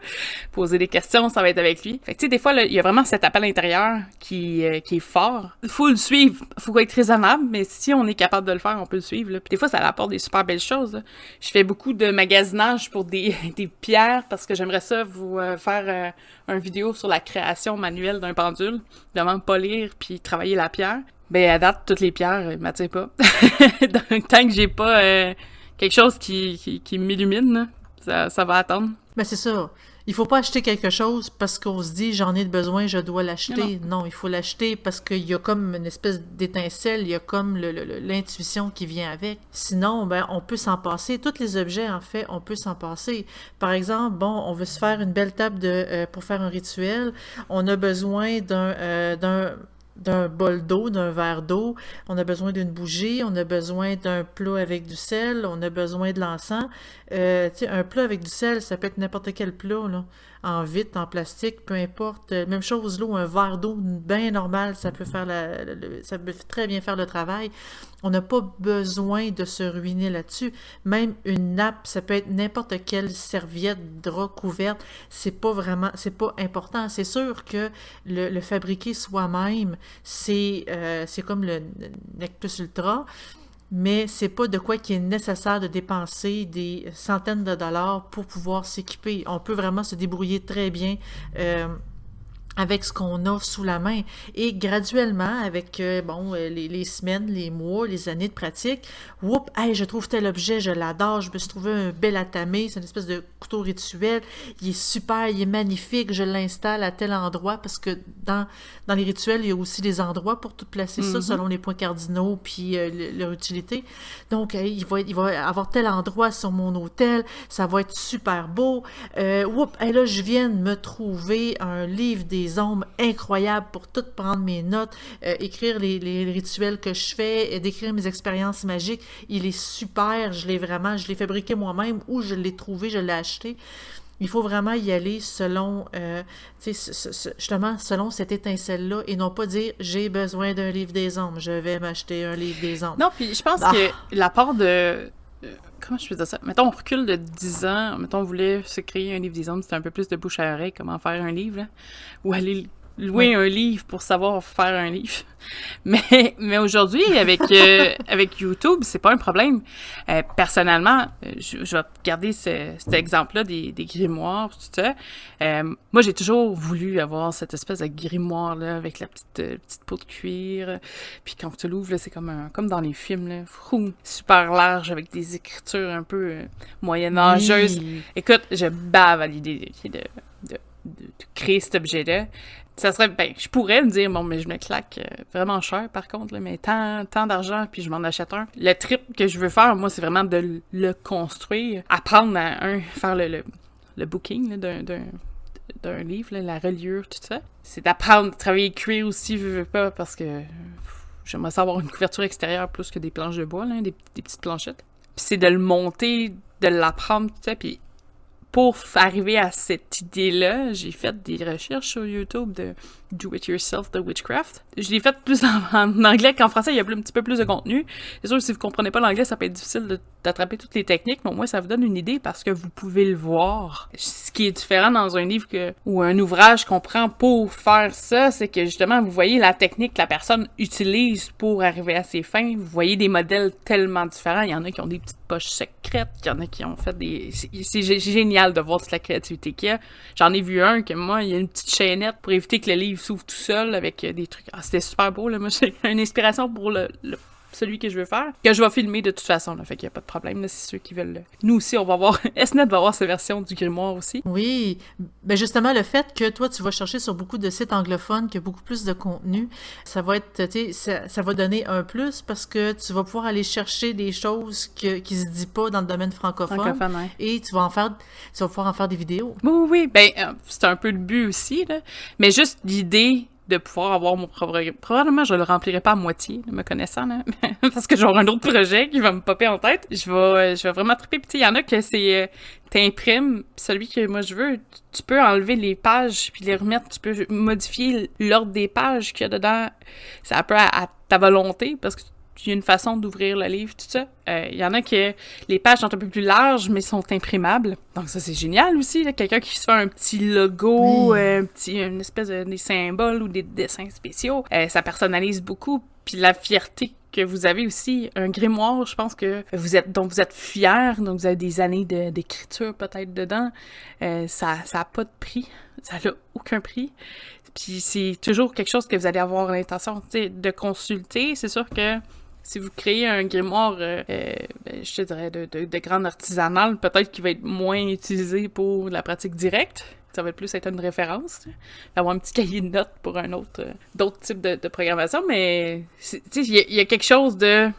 [SPEAKER 1] poser des questions, ça va être avec lui. Fait que tu sais, des fois, il y a vraiment cet appel intérieur qui est fort. Faut le suivre, faut être raisonnable, mais si on est capable de le faire, on peut le suivre, là. Puis des fois, ça apporte des super belles choses, là. Je fais beaucoup de magasinage pour des pierres, parce que j'aimerais ça vous faire une vidéo sur la création manuelle d'un pendule, vraiment polir puis travailler la pierre. Ben, à date, toutes les pierres m'attirent pas. Donc, tant que j'ai pas quelque chose qui m'illumine, là, ça va attendre.
[SPEAKER 2] Ben c'est ça. Il faut pas acheter quelque chose parce qu'on se dit j'en ai besoin, je dois l'acheter. Non, il faut l'acheter parce qu'il y a comme une espèce d'étincelle, il y a comme l'intuition qui vient avec. Sinon, ben on peut s'en passer. Tous les objets, en fait, on peut s'en passer. Par exemple, bon, on veut se faire une belle table pour faire un rituel. On a besoin d'un bol d'eau, d'un verre d'eau, on a besoin d'une bougie, on a besoin d'un plat avec du sel, on a besoin de l'encens. Tu sais, un plat avec du sel, ça peut être n'importe quel plat, là, en vitre, en plastique, peu importe. Même chose, l'eau, un verre d'eau bien normal, ça peut faire ça peut très bien faire le travail. On n'a pas besoin de se ruiner là-dessus. Même une nappe, ça peut être n'importe quelle serviette, drap, couverte, c'est pas important. C'est sûr que le fabriquer soi-même, c'est comme le Nec Plus Ultra, mais c'est pas de quoi qu'il est nécessaire de dépenser des centaines de dollars pour pouvoir s'équiper. On peut vraiment se débrouiller très bien avec ce qu'on a sous la main. Et graduellement, avec les semaines, les mois, les années de pratique, whoop, hey, je trouve tel objet, je l'adore, je me suis trouvé un bel atamé, c'est une espèce de couteau rituel, il est super, il est magnifique, je l'installe à tel endroit, parce que dans les rituels, il y a aussi des endroits pour tout placer ça, selon les points cardinaux, puis leur utilité. Donc, il va avoir tel endroit sur mon autel, ça va être super beau. Whoop, hey, là, je viens de me trouver un livre des ombres incroyable pour tout prendre mes notes, écrire les rituels que je fais, décrire mes expériences magiques. Il est super, je l'ai fabriqué moi-même ou je l'ai trouvé, je l'ai acheté. Il faut vraiment y aller selon, justement, selon cette étincelle-là et non pas dire « j'ai besoin d'un livre des ombres, je vais m'acheter un livre des ombres ».
[SPEAKER 1] Non, puis je pense que la part de... Comment je peux dire ça? Mettons, on recule de 10 ans. Mettons, on voulait se créer un livre des ombres. C'était un peu plus de bouche à oreille, comment faire un livre, là. Ou aller louer un livre pour savoir faire un livre. Mais aujourd'hui, avec YouTube, c'est pas un problème. Personnellement, je vais garder cet exemple-là des grimoires, tout ça. Moi, j'ai toujours voulu avoir cette espèce de grimoire-là avec la petite peau de cuir. Puis quand tu l'ouvres, là, c'est comme dans les films, là, super large, avec des écritures un peu moyenâgeuses. Oui. Écoute, je bave à l'idée de créer cet objet-là. Ça serait, je pourrais me dire, bon, mais je me claque vraiment cher, par contre, là, mais tant d'argent, puis je m'en achète un. Le trip que je veux faire, moi, c'est vraiment de le construire, apprendre à faire le booking là, d'un livre, là, la reliure, tout ça. C'est d'apprendre à travailler cuir aussi, je veux pas, parce que j'aimerais ça avoir une couverture extérieure plus que des planches de bois, là, des petites planchettes. Puis c'est de le monter, de l'apprendre, tout ça, puis pour arriver à cette idée-là, j'ai fait des recherches sur YouTube de Do-It-Yourself de Witchcraft. Je l'ai fait plus en anglais qu'en français, il y a un petit peu plus de contenu. C'est sûr que si vous comprenez pas l'anglais, ça peut être difficile d'attraper toutes les techniques, mais au moins ça vous donne une idée parce que vous pouvez le voir. Ce qui est différent dans un livre ou un ouvrage qu'on prend pour faire ça, c'est que justement, vous voyez la technique que la personne utilise pour arriver à ses fins. Vous voyez des modèles tellement différents. Il y en a qui ont des petites poches secrètes, il y en a qui ont fait des... C'est génial de voir toute la créativité qu'il y a. J'en ai vu un que moi, il y a une petite chaînette pour éviter que le livre s'ouvre tout seul avec des trucs. Ah, c'était super beau, là. Moi, j'ai une inspiration pour celui que je veux faire, que je vais filmer de toute façon, là. Fait qu'il n'y a pas de problème, là, c'est ceux qui veulent. Nous aussi, on va voir. SNET va avoir sa version du grimoire aussi.
[SPEAKER 2] Oui. Ben justement, le fait que toi, tu vas chercher sur beaucoup de sites anglophones, qu'il y a beaucoup plus de contenu, ça va être, ça va donner un plus parce que tu vas pouvoir aller chercher des choses qui se disent pas dans le domaine francophone.
[SPEAKER 1] Ouais.
[SPEAKER 2] Et tu vas pouvoir en faire des vidéos.
[SPEAKER 1] Oui. C'est un peu le but aussi, là. Mais juste l'idée de pouvoir avoir mon propre... Probablement, je le remplirai pas à moitié, là, me connaissant, là, parce que j'aurai un autre projet qui va me popper en tête. Je vais vraiment triper. Puis, il y en a que c'est... t'imprimes celui que moi je veux. Tu peux enlever les pages puis les remettre. Tu peux modifier l'ordre des pages qu'il y a dedans. C'est un peu à ta volonté, parce que il y a une façon d'ouvrir le livre, tout ça. Il y en a que les pages sont un peu plus larges, mais sont imprimables. Donc ça, c'est génial aussi. Là. Quelqu'un qui se fait un petit logo, une espèce de des symboles ou des dessins spéciaux. Ça personnalise beaucoup. Puis la fierté que vous avez aussi, un grimoire, je pense que vous êtes fiers, donc vous avez des années d'écriture peut-être dedans. Ça a pas de prix. Ça n'a aucun prix. Puis c'est toujours quelque chose que vous allez avoir l'intention de consulter. C'est sûr que si vous créez un grimoire, je te dirais, de grande artisanale, peut-être qu'il va être moins utilisé pour la pratique directe. Ça va plus être une référence. Avoir un petit cahier de notes pour d'autres types de programmation, mais il y a quelque chose de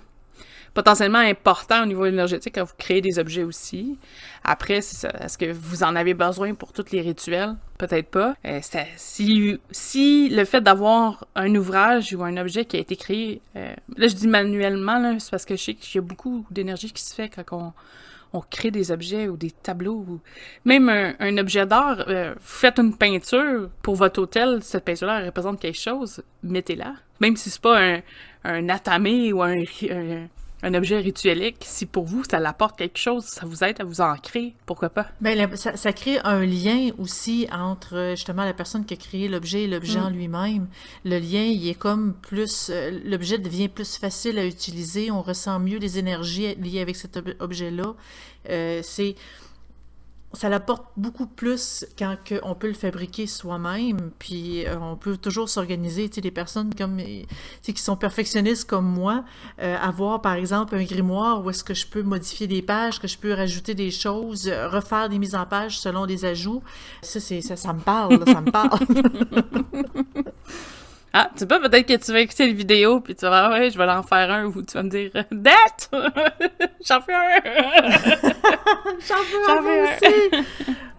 [SPEAKER 1] potentiellement important au niveau énergétique quand vous créez des objets aussi. Après, c'est ça. Est-ce que vous en avez besoin pour tous les rituels? Peut-être pas. Si le fait d'avoir un ouvrage ou un objet qui a été créé, là je dis manuellement, là, c'est parce que je sais qu'il y a beaucoup d'énergie qui se fait quand on crée des objets ou des tableaux, ou même un objet d'art. Vous faites une peinture pour votre hôtel, cette peinture-là elle représente quelque chose, mettez-la. Même si c'est pas un atamé ou un objet rituelique, si pour vous, ça l'apporte quelque chose, ça vous aide à vous ancrer, pourquoi pas?
[SPEAKER 2] Ben, ça crée un lien aussi entre, justement, la personne qui a créé l'objet et l'objet en lui-même. Le lien, il est comme plus... l'objet devient plus facile à utiliser, on ressent mieux les énergies liées avec cet objet-là. ça l'apporte beaucoup plus quand on peut le fabriquer soi-même, puis on peut toujours s'organiser, tu sais, des personnes comme, tu sais, qui sont perfectionnistes comme moi, avoir par exemple un grimoire où est-ce que je peux modifier des pages, que je peux rajouter des choses, refaire des mises en page selon des ajouts, ça me parle, là, ça me parle.
[SPEAKER 1] Ah, tu sais pas, peut-être que tu vas écouter le vidéo, puis tu vas dire, ah ouais, je vais en faire un, ou tu vas me dire, date! J'en fais un!
[SPEAKER 2] J'en veux un aussi!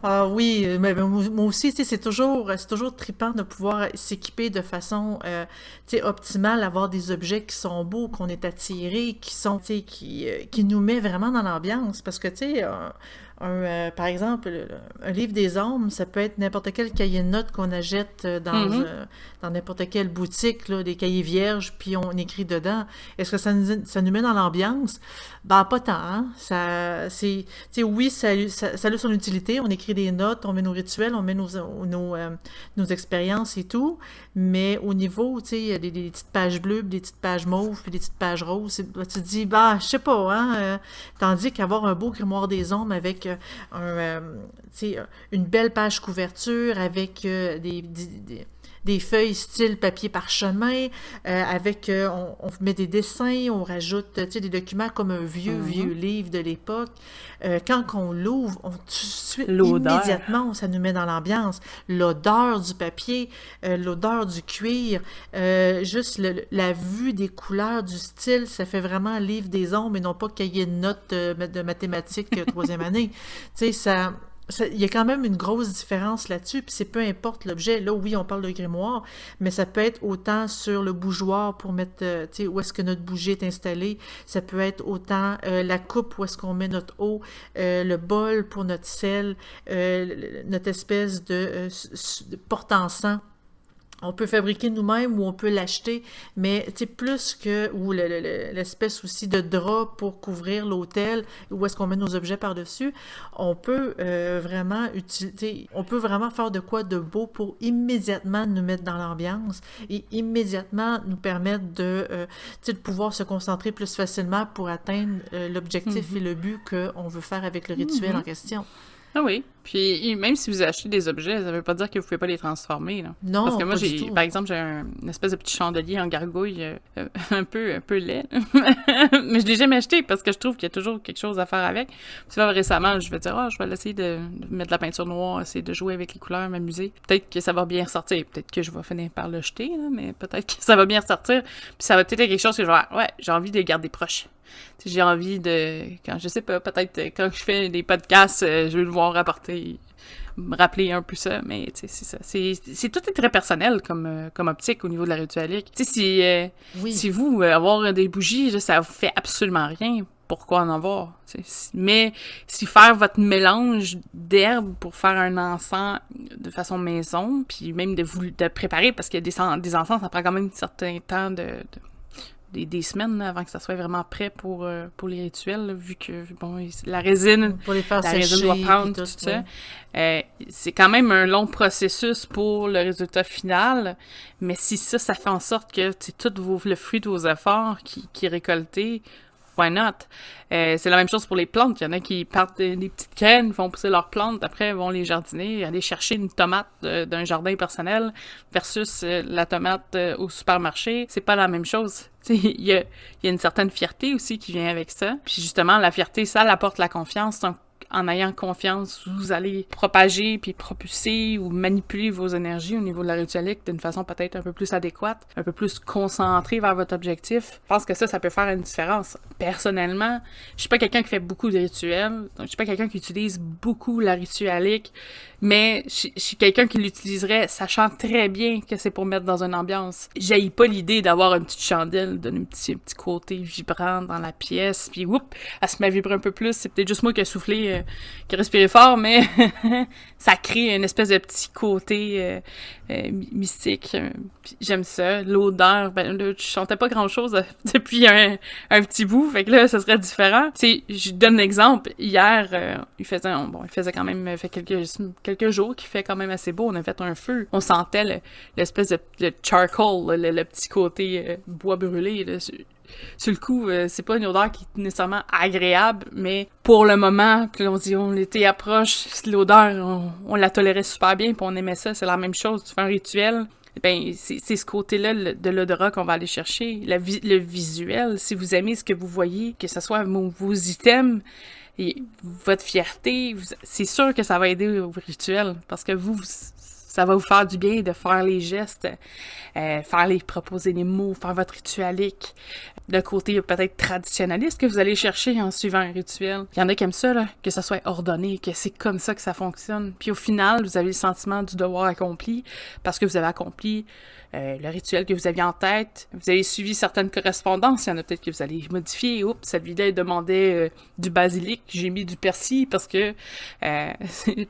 [SPEAKER 2] Ah oui, mais moi aussi, tu sais, c'est toujours trippant de pouvoir s'équiper de façon, tu sais, optimale, avoir des objets qui sont beaux, qu'on est attiré, qui sont, tu sais, qui nous met vraiment dans l'ambiance, parce que, tu sais, par exemple, un livre des ombres, ça peut être n'importe quel cahier de notes qu'on achète dans n'importe quelle boutique, là, des cahiers vierges, puis on écrit dedans. Est-ce que ça nous met dans l'ambiance? Ben, pas tant, hein? Tu sais, oui, ça a son utilité. On écrit des notes, on met nos rituels, on met nos expériences et tout. Mais au niveau, tu sais, des petites pages bleues, puis des petites pages mauves, puis des petites pages roses, tu te dis, bah, je sais pas, hein? Tandis qu'avoir un beau grimoire des ombres avec tu sais, une belle page couverture, avec des feuilles style papier parchemin, avec, on met des dessins, on rajoute, tu sais, des documents comme un vieux livre de l'époque. Quand on l'ouvre, tout de suite, immédiatement, ça nous met dans l'ambiance. L'odeur du papier, l'odeur du cuir, juste la vue des couleurs, du style, ça fait vraiment livre des ombres et non pas cahier de notes de mathématiques troisième année. Tu sais, il y a quand même une grosse différence là-dessus, puis c'est peu importe l'objet. Là, oui, on parle de grimoire, mais ça peut être autant sur le bougeoir pour mettre, tu sais, où est-ce que notre bougie est installée. Ça peut être autant la coupe où est-ce qu'on met notre eau, le bol pour notre sel, notre espèce de porte-encens. On peut fabriquer nous-mêmes ou on peut l'acheter, mais tu sais, plus que, ou l'espèce aussi de drap pour couvrir l'hôtel, où est-ce qu'on met nos objets par-dessus, on peut vraiment utiliser, on peut vraiment faire de quoi de beau pour immédiatement nous mettre dans l'ambiance et immédiatement nous permettre de, tu sais, de pouvoir se concentrer plus facilement pour atteindre l'objectif et le but qu'on veut faire avec le rituel en question.
[SPEAKER 1] Ah oui. Puis même si vous achetez des objets, ça veut pas dire que vous pouvez pas les transformer, là.
[SPEAKER 2] Non,
[SPEAKER 1] parce que moi,
[SPEAKER 2] pas du tout.
[SPEAKER 1] par exemple, j'ai une espèce de petit chandelier en gargouille un peu laid. Mais je l'ai jamais acheté parce que je trouve qu'il y a toujours quelque chose à faire avec. Puis là, récemment, je vais dire, je vais essayer de mettre de la peinture noire, essayer de jouer avec les couleurs, m'amuser. Peut-être que ça va bien ressortir. Peut-être que je vais finir par le jeter, là, mais peut-être que ça va bien ressortir. Puis ça va peut-être être quelque chose que je vais dire, ouais, j'ai envie de garder proche. T'sais, j'ai envie je sais pas, peut-être quand je fais des podcasts, je vais le voir rapporter, me rappeler un peu ça, mais c'est ça. Tout est très personnel comme optique au niveau de la ritualique. Tu sais, si vous, avoir des bougies, là, ça vous fait absolument rien, pourquoi en avoir? Mais si faire votre mélange d'herbes pour faire un encens de façon maison, puis même de préparer, parce que des encens, ça prend quand même un certain temps des semaines là, avant que ça soit vraiment prêt pour les rituels, là, vu que bon, la résine,
[SPEAKER 2] pour les faire
[SPEAKER 1] la
[SPEAKER 2] sécher,
[SPEAKER 1] résine doit prendre tout ça.
[SPEAKER 2] Ouais.
[SPEAKER 1] C'est quand même un long processus pour le résultat final, mais si ça fait en sorte que c'est tout le fruit de vos efforts qui est récolté, why not? C'est la même chose pour les plantes. Il y en a qui partent des petites graines, font pousser leurs plantes, après vont les jardiner, aller chercher une tomate d'un jardin personnel versus la tomate au supermarché. C'est pas la même chose. Il y a une certaine fierté aussi qui vient avec ça. Puis justement, la fierté, ça apporte la confiance. Donc, en ayant confiance, vous allez propager puis propulser ou manipuler vos énergies au niveau de la ritualique d'une façon peut-être un peu plus adéquate, un peu plus concentrée vers votre objectif. Je pense que ça peut faire une différence. Personnellement, je suis pas quelqu'un qui fait beaucoup de rituels, donc je suis pas quelqu'un qui utilise beaucoup la ritualique, mais je suis quelqu'un qui l'utiliserait sachant très bien que c'est pour mettre dans une ambiance. J'haïs pas l'idée d'avoir une petite chandelle, donner un petit côté vibrant dans la pièce, puis whoop, elle se met à vibrer un peu plus. C'est peut-être juste moi qui ai soufflé, qui a respiré fort, mais ça crée une espèce de petit côté mystique. J'aime ça. L'odeur, là, je sentais pas grand-chose depuis un petit bout, fait que là, ça serait différent. Je donne l'exemple. Hier, il faisait quand même, fait quelques jours qu'il fait quand même assez beau. On a fait un feu. On sentait l'espèce de charcoal, le petit côté bois brûlé. Là. sur le coup, c'est pas une odeur qui est nécessairement agréable, mais pour le moment, puis on dit, l'été approche, l'odeur, on la tolérait super bien, puis on aimait ça, c'est la même chose, tu fais un rituel, ben c'est ce côté-là de l'odorat qu'on va aller chercher, le visuel, si vous aimez ce que vous voyez, que ce soit vos items, et votre fierté, c'est sûr que ça va aider au rituel, parce que ça va vous faire du bien de faire les gestes, proposer les mots, faire votre ritualique. Le côté peut-être traditionnaliste que vous allez chercher en suivant un rituel. Il y en a qui aiment ça, là, que ça soit ordonné, que c'est comme ça que ça fonctionne. Puis au final, vous avez le sentiment du devoir accompli parce que vous avez accompli le rituel que vous aviez en tête. Vous avez suivi certaines correspondances. Il y en a peut-être que vous allez modifier. Oups, cette vidéo demandait du basilic. J'ai mis du persil parce que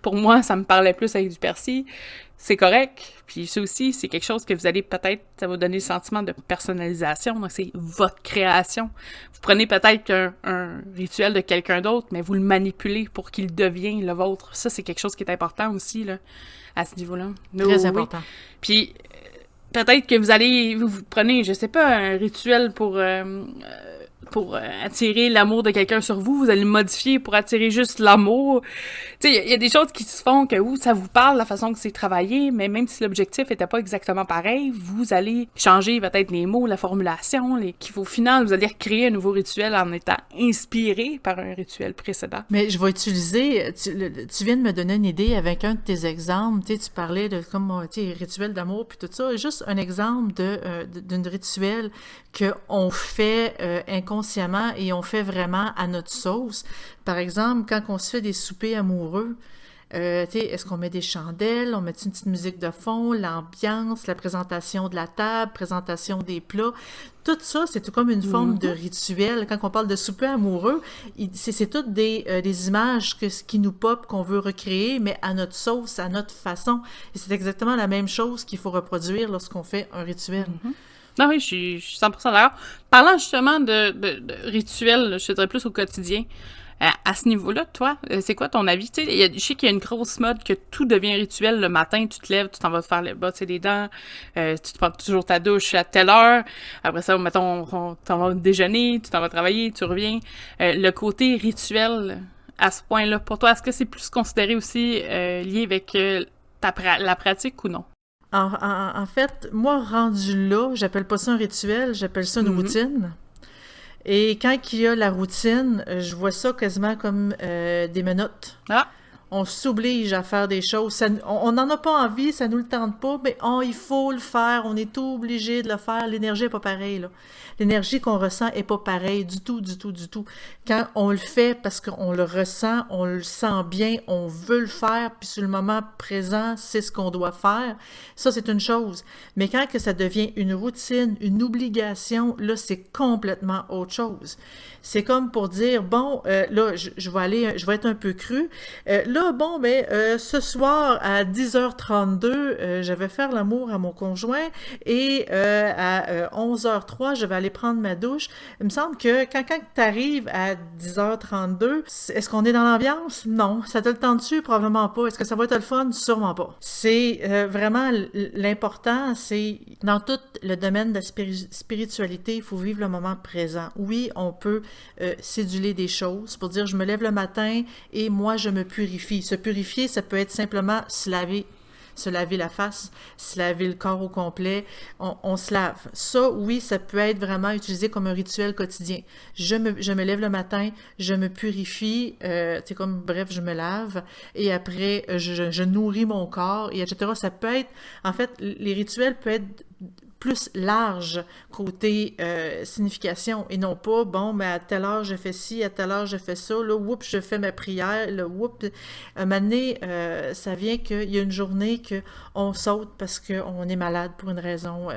[SPEAKER 1] pour moi, ça me parlait plus avec du persil. C'est correct. Puis ça aussi, c'est quelque chose que vous allez peut-être, ça va vous donner le sentiment de personnalisation. Donc, c'est votre création. Vous prenez peut-être un rituel de quelqu'un d'autre, mais vous le manipulez pour qu'il devienne le vôtre. Ça, c'est quelque chose qui est important aussi, là, à ce niveau-là.
[SPEAKER 2] Très important.
[SPEAKER 1] Puis, peut-être que vous prenez, je sais pas, un rituel pour attirer l'amour de quelqu'un sur vous, vous allez le modifier pour attirer juste l'amour. Tu sais, il y a des choses qui se font que ça vous parle, la façon que c'est travaillé, mais même si l'objectif était pas exactement pareil, vous allez changer peut-être les mots, la formulation, au final, vous allez recréer un nouveau rituel en étant inspiré par un rituel précédent.
[SPEAKER 2] Mais je vais utiliser, tu viens de me donner une idée avec un de tes exemples, tu parlais de comme rituel d'amour puis tout ça, juste un exemple d'une rituel qu'on fait inconsciemment et on fait vraiment à notre sauce. Par exemple, quand on se fait des soupers amoureux, est-ce qu'on met des chandelles, on met une petite musique de fond, l'ambiance, la présentation de la table, présentation des plats, tout ça, c'est tout comme une forme de rituel. Quand on parle de souper amoureux, c'est toutes des images qui nous pop, qu'on veut recréer, mais à notre sauce, à notre façon. Et c'est exactement la même chose qu'il faut reproduire lorsqu'on fait un rituel.
[SPEAKER 1] Non, oui, je suis 100% d'accord. Parlant justement de rituels, je te dirais plus au quotidien, à ce niveau-là, toi, c'est quoi ton avis? Tu sais, je sais qu'il y a une grosse mode que tout devient rituel le matin, tu te lèves, tu t'en vas te faire les dents, tu te prends toujours ta douche à telle heure, après ça, mettons, t'en vas déjeuner, tu t'en vas travailler, tu reviens. Le côté rituel, à ce point-là, pour toi, est-ce que c'est plus considéré aussi lié avec la pratique ou non?
[SPEAKER 2] En fait, moi, rendu là, j'appelle pas ça un rituel, j'appelle ça une routine. Et quand il y a la routine, je vois ça quasiment comme des menottes.
[SPEAKER 1] Ah!
[SPEAKER 2] On s'oblige à faire des choses. On n'en a pas envie, ça nous le tente pas, mais il faut le faire, on est obligé de le faire. L'énergie n'est pas pareille, là. L'énergie qu'on ressent est pas pareille du tout, du tout, du tout. Quand on le fait parce qu'on le ressent, on le sent bien, on veut le faire, puis sur le moment présent, c'est ce qu'on doit faire, ça c'est une chose. Mais quand que ça devient une routine, une obligation, là c'est complètement autre chose. C'est comme pour dire, bon, là, je vais être un peu cru. Là, bon, ce soir, à 10h32, je vais faire l'amour à mon conjoint et à 11h03, je vais aller prendre ma douche. Il me semble que quand tu arrives à 10h32, est-ce qu'on est dans l'ambiance? Non. Ça te le tente dessus? Probablement pas. Est-ce que ça va être le fun? Sûrement pas. C'est vraiment l'important, c'est dans tout le domaine de la spiritualité, il faut vivre le moment présent. Oui, on peut céduler des choses pour dire je me lève le matin et moi je me purifie. Se purifier, ça peut être simplement se laver la face, se laver le corps au complet, on se lave. Ça, oui, ça peut être vraiment utilisé comme un rituel quotidien. Je me lève le matin, je me purifie, c'est comme, bref, je me lave, et après, je nourris mon corps, et etc. Ça peut être, en fait, les rituels peuvent être plus large côté signification et non pas, bon, mais à telle heure je fais ci, à telle heure je fais ça, là, oups, je fais ma prière, là, oups. Un moment donné, ça vient qu'il y a une journée qu'on saute parce qu'on est malade pour une raison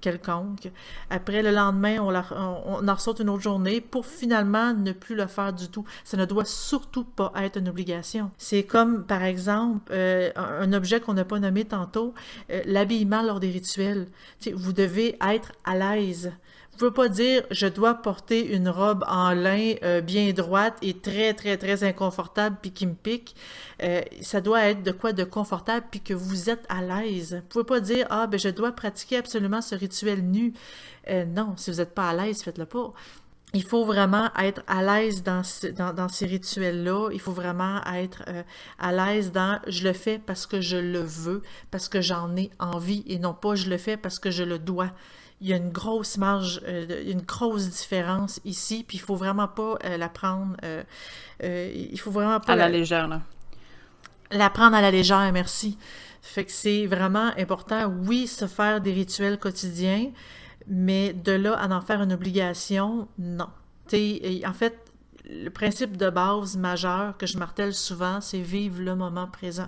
[SPEAKER 2] quelconque. Après, le lendemain, on en ressaute une autre journée pour finalement ne plus le faire du tout. Ça ne doit surtout pas être une obligation. C'est comme, par exemple, un objet qu'on n'a pas nommé tantôt, l'habillement lors des rituels. T'sais, vous devez être à l'aise. Vous ne pouvez pas dire « je dois porter une robe en lin bien droite et très, très, très inconfortable puis qui me pique. Ça doit être de quoi de confortable puis que vous êtes à l'aise. Vous ne pouvez pas dire « ah, ben je dois pratiquer absolument ce rituel nu. » Non, si vous n'êtes pas à l'aise, faites-le pas. Il faut vraiment être à l'aise dans ces rituels-là. Il faut vraiment être à l'aise dans « je le fais parce que je le veux, parce que j'en ai envie et non pas je le fais parce que je le dois ». Il y a une grosse marge, une grosse différence ici, puis il faut vraiment pas la prendre, il faut vraiment pas
[SPEAKER 1] à la légère, là.
[SPEAKER 2] La prendre à la légère, merci. Fait que c'est vraiment important, oui, se faire des rituels quotidiens, mais de là à en faire une obligation, non. En fait, le principe de base majeur que je martèle souvent, c'est vivre le moment présent.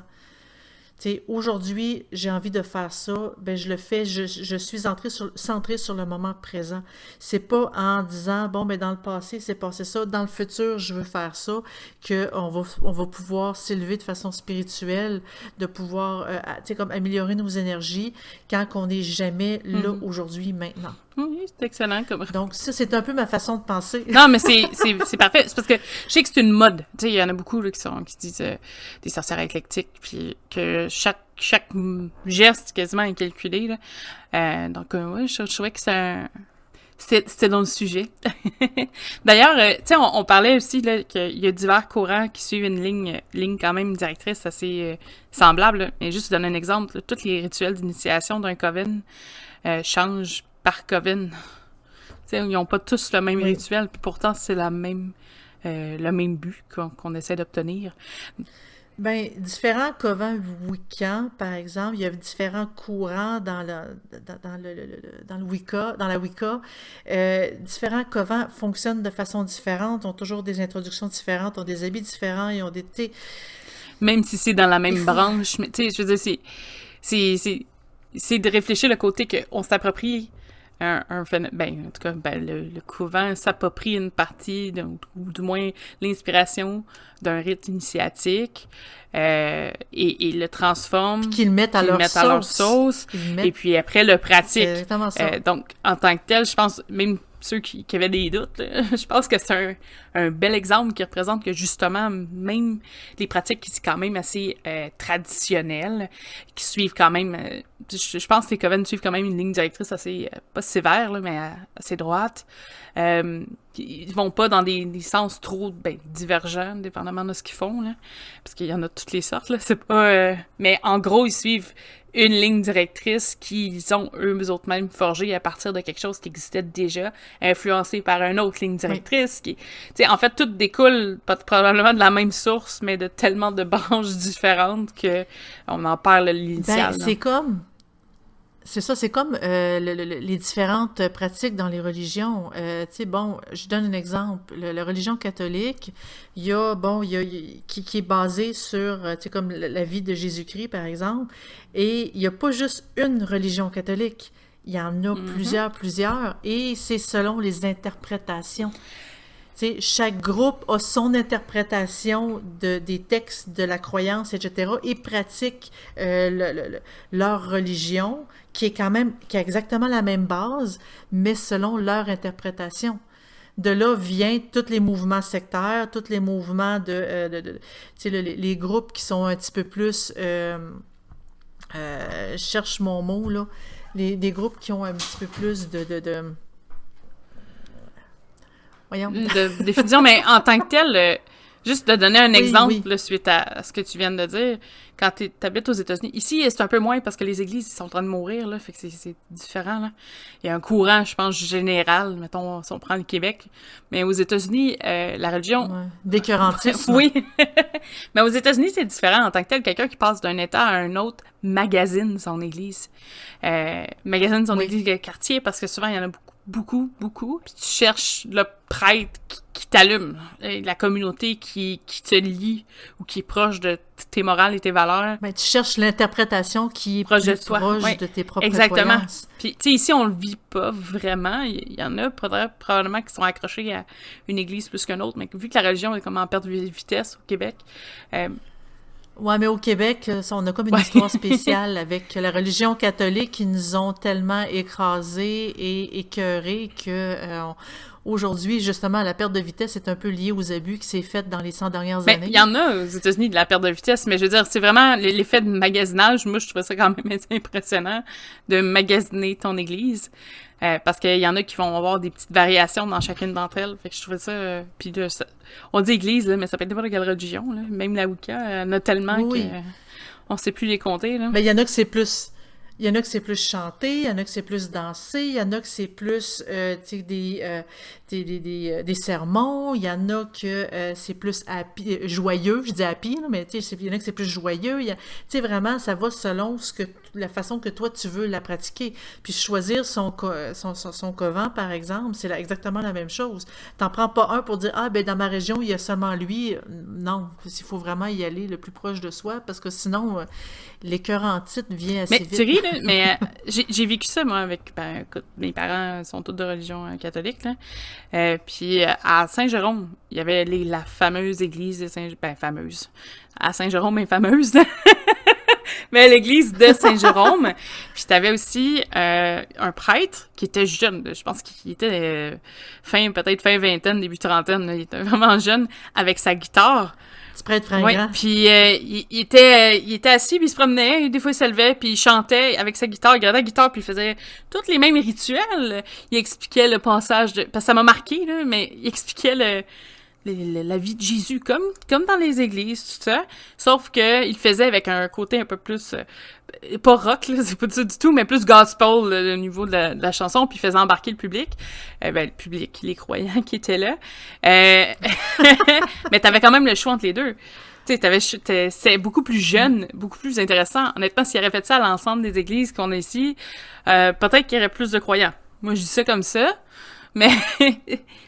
[SPEAKER 2] Aujourd'hui, j'ai envie de faire ça, ben je le fais, je suis centrée sur le moment présent. C'est pas en disant, bon, ben dans le passé, c'est passé ça, dans le futur, je veux faire ça, qu'on va pouvoir s'élever de façon spirituelle, de pouvoir, comme améliorer nos énergies quand on n'est jamais là, aujourd'hui, maintenant.
[SPEAKER 1] Oui, c'est excellent comme...
[SPEAKER 2] Donc, ça, c'est un peu ma façon de penser.
[SPEAKER 1] Non, mais c'est parfait. C'est parce que je sais que c'est une mode. Tu sais, il y en a beaucoup là, qui disent des sorcières éclectiques, puis que chaque geste quasiment est calculé. Là. Donc, oui, je trouvais que c'était dans le sujet. D'ailleurs, tu sais, on parlait aussi là, qu'il y a divers courants qui suivent une ligne quand même directrice assez semblable. Là. Mais juste donner un exemple, là, tous les rituels d'initiation d'un coven changent par coven. T'sais, ils n'ont pas tous le même rituel, puis pourtant, c'est le même but qu'on essaie d'obtenir.
[SPEAKER 2] Bien, différents covens wiccans, par exemple, il y a différents courants dans le Wicca, dans la Wicca. Différents covens fonctionnent de façon différente, ont toujours des introductions différentes, ont des habits différents, ils ont des...
[SPEAKER 1] Même si c'est dans la même branche, mais tu sais, je veux dire, c'est de réfléchir le côté qu'on s'approprie un phénomène, en tout cas, le couvent s'approprie une partie, ou du moins l'inspiration d'un rite initiatique, et le transforme,
[SPEAKER 2] puis qu'ils le mettent à leur sauce,
[SPEAKER 1] et puis après le pratique.
[SPEAKER 2] Ça.
[SPEAKER 1] Donc, en tant que tel, je pense, même ceux qui avaient des doutes, là, je pense que c'est un bel exemple qui représente que justement, même les pratiques qui sont quand même assez traditionnelles, qui suivent quand même, je pense que les covens suivent quand même une ligne directrice assez, pas sévère, là, mais assez droite. Ils vont pas dans des sens trop divergents, dépendamment de ce qu'ils font, là, parce qu'il y en a de toutes les sortes, là, c'est pas... mais en gros, ils suivent une ligne directrice qu'ils ont eux-mêmes forgée à partir de quelque chose qui existait déjà, influencé par une autre ligne directrice. Oui. En fait, tout découle probablement de la même source, mais de tellement de branches différentes qu'on en perd l'initial.
[SPEAKER 2] C'est comme les différentes pratiques dans les religions. Je donne un exemple. La religion catholique, qui est basée sur, comme la vie de Jésus-Christ, par exemple, et il n'y a pas juste une religion catholique. Il y en a plusieurs, et c'est selon les interprétations. Chaque groupe a son interprétation des textes, de la croyance, etc., et pratique leur religion, qui a exactement la même base, mais selon leur interprétation. De là vient tous les mouvements sectaires, tous les mouvements les groupes qui sont un petit peu plus... je cherche mon mot, là. Des groupes qui ont un petit peu plus voyons.
[SPEAKER 1] De définition, mais en tant que tel, juste de donner un exemple là, suite à ce que tu viens de dire, quand tu habites aux États-Unis, ici, c'est un peu moins parce que les églises ils sont en train de mourir, là, fait que c'est différent. Là. Il y a un courant, je pense, général, mettons, si on prend le Québec, mais aux États-Unis, la religion...
[SPEAKER 2] Ouais. D'écœurantisme.
[SPEAKER 1] Oui, mais aux États-Unis, c'est différent. En tant que tel, quelqu'un qui passe d'un État à un autre magasine son église. Magasine son église de quartier, parce que souvent, il y en a beaucoup. Puis tu cherches le prêtre qui t'allume, la communauté qui te lie ou qui est proche de tes morales et tes valeurs.
[SPEAKER 2] Ben, tu cherches l'interprétation qui est proche de tes propres croyances.
[SPEAKER 1] Puis, tu sais, ici, on le vit pas vraiment. Il y en a probablement qui sont accrochés à une église plus qu'une autre, mais vu que la religion est comme en perte de vitesse au Québec,
[SPEAKER 2] Ouais, mais au Québec, on a comme une
[SPEAKER 1] Ouais.
[SPEAKER 2] histoire spéciale avec la religion catholique qui nous ont tellement écrasés et écœurés que aujourd'hui, justement, la perte de vitesse est un peu liée aux abus qui s'est fait dans les 100 dernières
[SPEAKER 1] Mais il
[SPEAKER 2] années.
[SPEAKER 1] y en a aux États-Unis de la perte de vitesse, mais je veux dire, c'est vraiment l'effet de magasinage. Moi, je trouve ça quand même assez impressionnant de magasiner ton église. Parce qu'il y en a qui vont avoir des petites variations dans chacune d'entre elles. Fait que je trouvais ça... puis là, on dit église, là, mais ça peut être n'importe quelle religion. Là. Même la Wicca, en a tellement que
[SPEAKER 2] Oui,
[SPEAKER 1] on sait plus les compter. Là.
[SPEAKER 2] mais il y en a que c'est plus. Il y en a que c'est plus chanté, il y en a que c'est plus dansé, il y en a que c'est plus tu sais, des sermons, il y en a que c'est plus joyeux, je dis happy, là, mais tu sais, il y en a que c'est plus joyeux. Tu sais, vraiment, ça va selon la façon que toi tu veux la pratiquer. Puis choisir son couvent, par exemple, c'est exactement la même chose. T'en prends pas un pour dire, ah, ben dans ma région, il y a seulement lui. Non, il faut vraiment y aller le plus proche de soi, parce que sinon, l'écœur en titre vient
[SPEAKER 1] Mais
[SPEAKER 2] assez
[SPEAKER 1] tu
[SPEAKER 2] vite.
[SPEAKER 1] ris, là, mais j'ai vécu ça, moi, avec... Ben, écoute, mes parents sont tous de religion catholique, là. Puis à Saint-Jérôme, il y avait la fameuse église de Saint... Ben, fameuse. À Saint-Jérôme est fameuse, là. Mais l'église de Saint-Jérôme. Puis t'avais aussi un prêtre qui était jeune. Je pense qu'il était peut-être fin vingtaine, début trentaine. Là. Il était vraiment jeune, avec sa guitare.
[SPEAKER 2] Tu prêtes
[SPEAKER 1] Oui,
[SPEAKER 2] fringant.
[SPEAKER 1] puis il était assis, puis il se promenait, des fois il se levait, puis il chantait avec sa guitare, il gardait la guitare, puis il faisait tous les mêmes rituels. Il expliquait le passage de... Parce que ça m'a marqué, là, mais il expliquait la vie de Jésus, comme dans les églises, tout ça. Sauf que il le faisait avec un côté un peu plus... pas rock, là, c'est pas ça du tout, mais plus gospel, là, au niveau de la chanson, puis il faisait embarquer le public. Le public, les croyants qui étaient là. Mais t'avais quand même le choix entre les deux. Tu sais, c'est beaucoup plus jeune, beaucoup plus intéressant. Honnêtement, s'il aurait fait ça à l'ensemble des églises qu'on a ici, peut-être qu'il y aurait plus de croyants. Moi, je dis ça comme ça. Mais,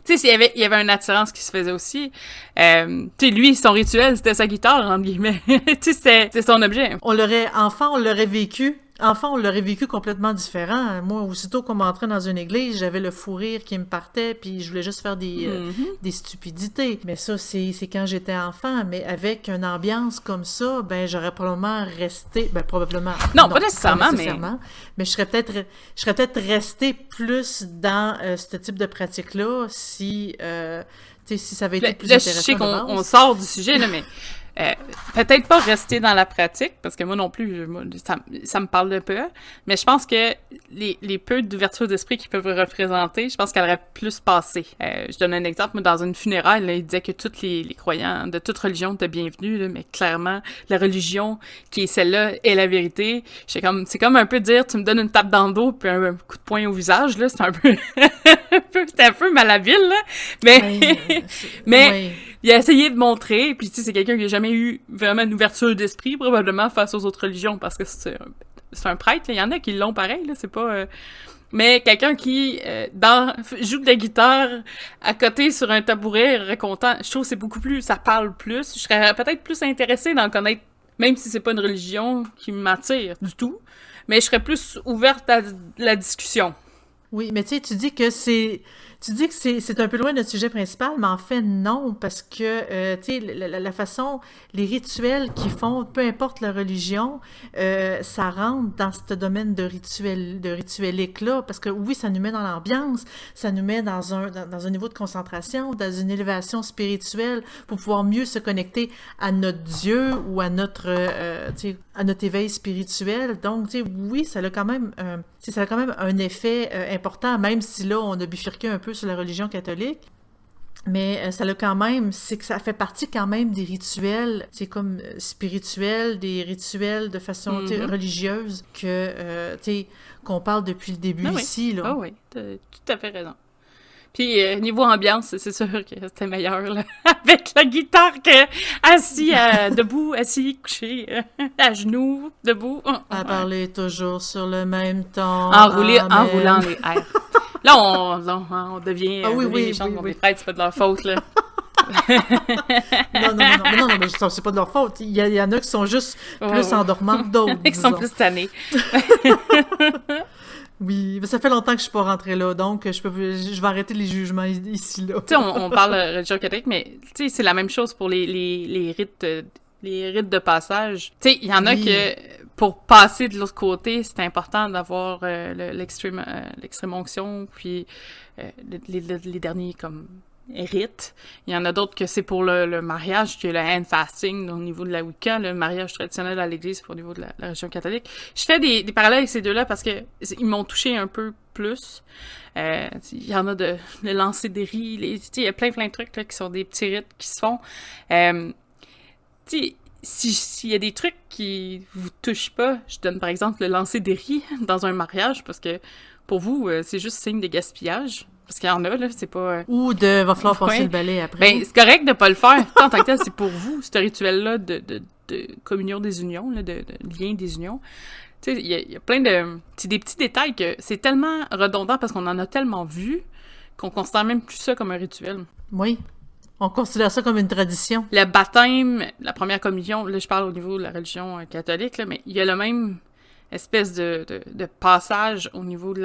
[SPEAKER 1] tu sais, il y avait une attirance qui se faisait aussi. Tu sais, lui, son rituel, c'était sa guitare, entre guillemets. Tu sais, c'était son objet.
[SPEAKER 2] On l'aurait vécu. Enfant, on l'aurait vécu complètement différent. Moi, aussitôt qu'on m'entrait dans une église, j'avais le fou rire qui me partait, puis je voulais juste faire des stupidités. Mais ça, c'est quand j'étais enfant. Mais avec une ambiance comme ça, ben j'aurais probablement resté... Ben probablement...
[SPEAKER 1] Non, pas nécessairement,
[SPEAKER 2] mais je serais peut-être resté plus dans ce type de pratique-là si... tu sais, si ça avait été plus
[SPEAKER 1] Là, je
[SPEAKER 2] intéressant
[SPEAKER 1] sais
[SPEAKER 2] de
[SPEAKER 1] qu'on
[SPEAKER 2] base.
[SPEAKER 1] sort du sujet, là, mais peut-être pas rester dans la pratique, parce que moi non plus, ça me parle de peu, mais je pense que les peu d'ouverture d'esprit qu'ils peuvent représenter, je pense qu'elle aurait plus passé. Je donne un exemple, moi, dans une funéraille, là, il disait que tous les croyants de toute religion étaient bienvenus, là, mais clairement, la religion qui est celle-là est la vérité. C'est comme un peu dire, tu me donnes une tape dans le dos puis un coup de poing au visage, là, c'est un peu... c'était un peu malhabile, là, mais... mais...
[SPEAKER 2] Oui.
[SPEAKER 1] Il a essayé de montrer, puis tu sais, c'est quelqu'un qui a jamais eu vraiment une ouverture d'esprit, probablement, face aux autres religions, parce que c'est un prêtre, là. Il y en a qui l'ont pareil, là, c'est pas... Mais quelqu'un qui joue de la guitare à côté sur un tabouret, racontant, je trouve que c'est beaucoup plus... Ça parle plus. Je serais peut-être plus intéressée d'en connaître, même si c'est pas une religion qui m'attire du tout, mais je serais plus ouverte à la discussion.
[SPEAKER 2] Oui, mais tu sais, tu dis que c'est un peu loin de notre sujet principal, mais en fait, non, parce que, tu sais, la façon, les rituels qu'ils font, peu importe la religion, ça rentre dans ce domaine de rituelique-là, parce que oui, ça nous met dans l'ambiance, ça nous met dans un niveau de concentration, dans une élévation spirituelle, pour pouvoir mieux se connecter à notre Dieu ou à notre, tu sais, à notre éveil spirituel. Donc, tu sais, oui, ça a quand même un effet important, même si là, on a bifurqué un peu sur la religion catholique. Mais ça a quand même, c'est que ça fait partie quand même des rituels, c'est comme spirituels, des rituels de façon religieuse que, tu sais, qu'on parle depuis le début ici, là.
[SPEAKER 1] Ah oui, t'as tout à fait raison. Puis, niveau ambiance, c'est sûr que c'était meilleur, là, avec la guitare que assis, debout, assis, couché, à genoux, debout.
[SPEAKER 2] À parler toujours sur le même ton.
[SPEAKER 1] Enroulant les airs. Là, on devient, les gens qui des prêtres, c'est pas de leur faute, là.
[SPEAKER 2] Non, mais c'est pas de leur faute. Il y en a qui sont juste plus endormants que d'autres.
[SPEAKER 1] Qui sont plus tannés.
[SPEAKER 2] Oui, mais ça fait longtemps que je suis pas rentrée là, donc je vais arrêter les jugements ici, là.
[SPEAKER 1] Tu sais, on parle de religion catholique, mais tu sais, c'est la même chose pour les rites les rites de passage. Tu sais, il y en a
[SPEAKER 2] Oui.
[SPEAKER 1] que, pour passer de l'autre côté, c'est important d'avoir l'extrême onction, puis les derniers, comme, rites. Il y en a d'autres que c'est pour le mariage, qui est le hand fasting au niveau de la Wicca, le mariage traditionnel à l'église au niveau de la religion catholique. Je fais des parallèles avec ces deux-là parce que ils m'ont touché un peu plus. Il y en a de lancer des riz, il y a plein de trucs là, qui sont des petits rites qui se font. S'il y a des trucs qui vous touchent pas, je donne par exemple le lancer des riz dans un mariage parce que pour vous, c'est juste signe de gaspillage. Parce qu'il y en a, là, c'est pas...
[SPEAKER 2] Ou de va falloir passer
[SPEAKER 1] Ouais.
[SPEAKER 2] le balai après.
[SPEAKER 1] Ben, c'est correct de pas le faire. En tant que tel, c'est pour vous, ce rituel-là de communion des unions, là, de lien des unions. Tu sais, il y a plein de... C'est des petits détails que c'est tellement redondant parce qu'on en a tellement vu qu'on considère même plus ça comme un rituel.
[SPEAKER 2] Oui. On considère ça comme une tradition.
[SPEAKER 1] Le baptême, la première communion, là, je parle au niveau de la religion catholique, là, mais il y a le même espèce de passage au niveau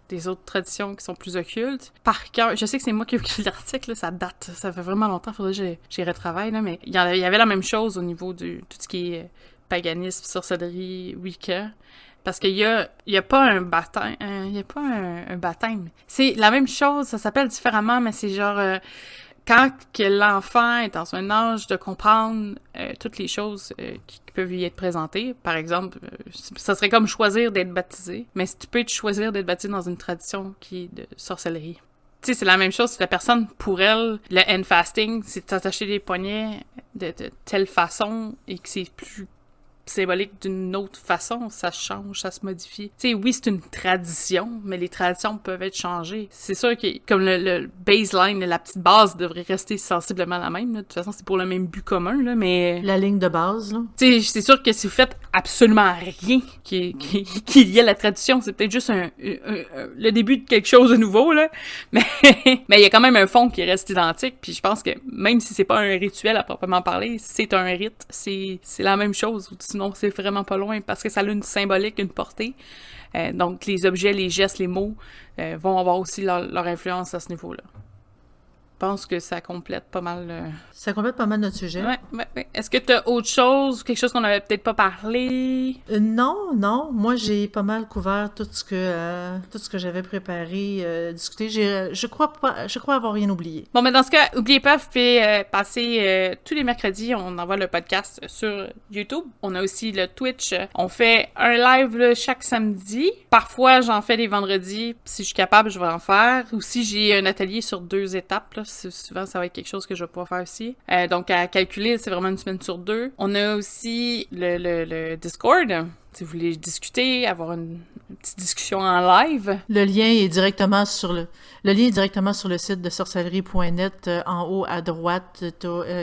[SPEAKER 1] des autres traditions qui sont plus occultes. Par cœur, je sais que c'est moi qui ai écrit l'article, là, ça date, ça fait vraiment longtemps, faudrait que j'y retravaille, là, mais il y avait la même chose au niveau de tout ce qui est paganisme, sorcellerie, Wicca. Parce qu'il y a pas un baptême, il y a pas un baptême. C'est la même chose, ça s'appelle différemment, mais c'est genre... quand que l'enfant est dans un âge de comprendre toutes les choses qui peuvent lui être présentées, par exemple, ça serait comme choisir d'être baptisé, mais tu peux choisir d'être baptisé dans une tradition qui est de sorcellerie. Tu sais, c'est la même chose, si la personne, pour elle, le hand fasting, c'est de s'attacher les poignets de telle façon et que c'est plus symbolique d'une autre façon, ça change, ça se modifie. Tu sais, oui, c'est une tradition, mais les traditions peuvent être changées. C'est sûr que, comme le baseline, la petite base devrait rester sensiblement la même, là. De toute façon, c'est pour le même but commun, là, mais...
[SPEAKER 2] La ligne de base, là.
[SPEAKER 1] Tu sais, c'est sûr que si vous faites absolument rien qui est lié à la tradition, c'est peut-être juste le début de quelque chose de nouveau, là, mais il y a quand même un fond qui reste identique, puis je pense que même si c'est pas un rituel à proprement parler, c'est un rite, c'est la même chose, sinon c'est vraiment pas loin, parce que ça a une symbolique, une portée. Donc les objets, les gestes, les mots vont avoir aussi leur influence à ce niveau-là. Je pense que ça complète pas mal...
[SPEAKER 2] Ça complète pas mal notre sujet.
[SPEAKER 1] Ouais. Est-ce que t'as autre chose, quelque chose qu'on avait peut-être pas parlé?
[SPEAKER 2] Non. Moi, j'ai pas mal couvert tout ce que j'avais préparé, discuté. Je crois avoir rien oublié.
[SPEAKER 1] Bon, mais dans ce cas, n'oubliez pas, vous pouvez passer tous les mercredis, on envoie le podcast sur YouTube. On a aussi le Twitch. On fait un live là, chaque samedi. Parfois, j'en fais les vendredis. Si je suis capable, je vais en faire. Ou si j'ai un atelier sur 2 étapes, là, souvent, ça va être quelque chose que je vais pouvoir faire aussi. Donc, à calculer, c'est vraiment une semaine sur 2. On a aussi le Discord. Si vous voulez discuter, avoir une petite discussion en live.
[SPEAKER 2] Le lien est directement sur le site de sorcellerie.net. En haut à droite,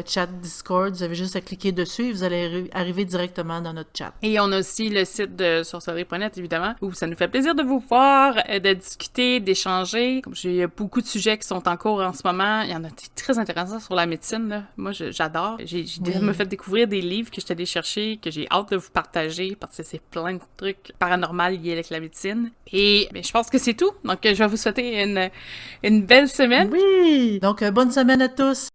[SPEAKER 2] chat Discord. Vous avez juste à cliquer dessus et vous allez arriver directement dans notre chat.
[SPEAKER 1] Et on a aussi le site de sorcellerie.net, évidemment, où ça nous fait plaisir de vous voir, de discuter, d'échanger. Comme j'ai beaucoup de sujets qui sont en cours en ce moment. Il y en a des très intéressants sur la médecine, là. Moi, j'adore. J'ai déjà me fait découvrir des livres que je suis allée chercher, que j'ai hâte de vous partager, parce que c'est plein de trucs paranormaux liés avec la médecine. Et je pense que c'est tout. Donc, je vais vous souhaiter une belle semaine.
[SPEAKER 2] Oui! Donc, bonne semaine à tous!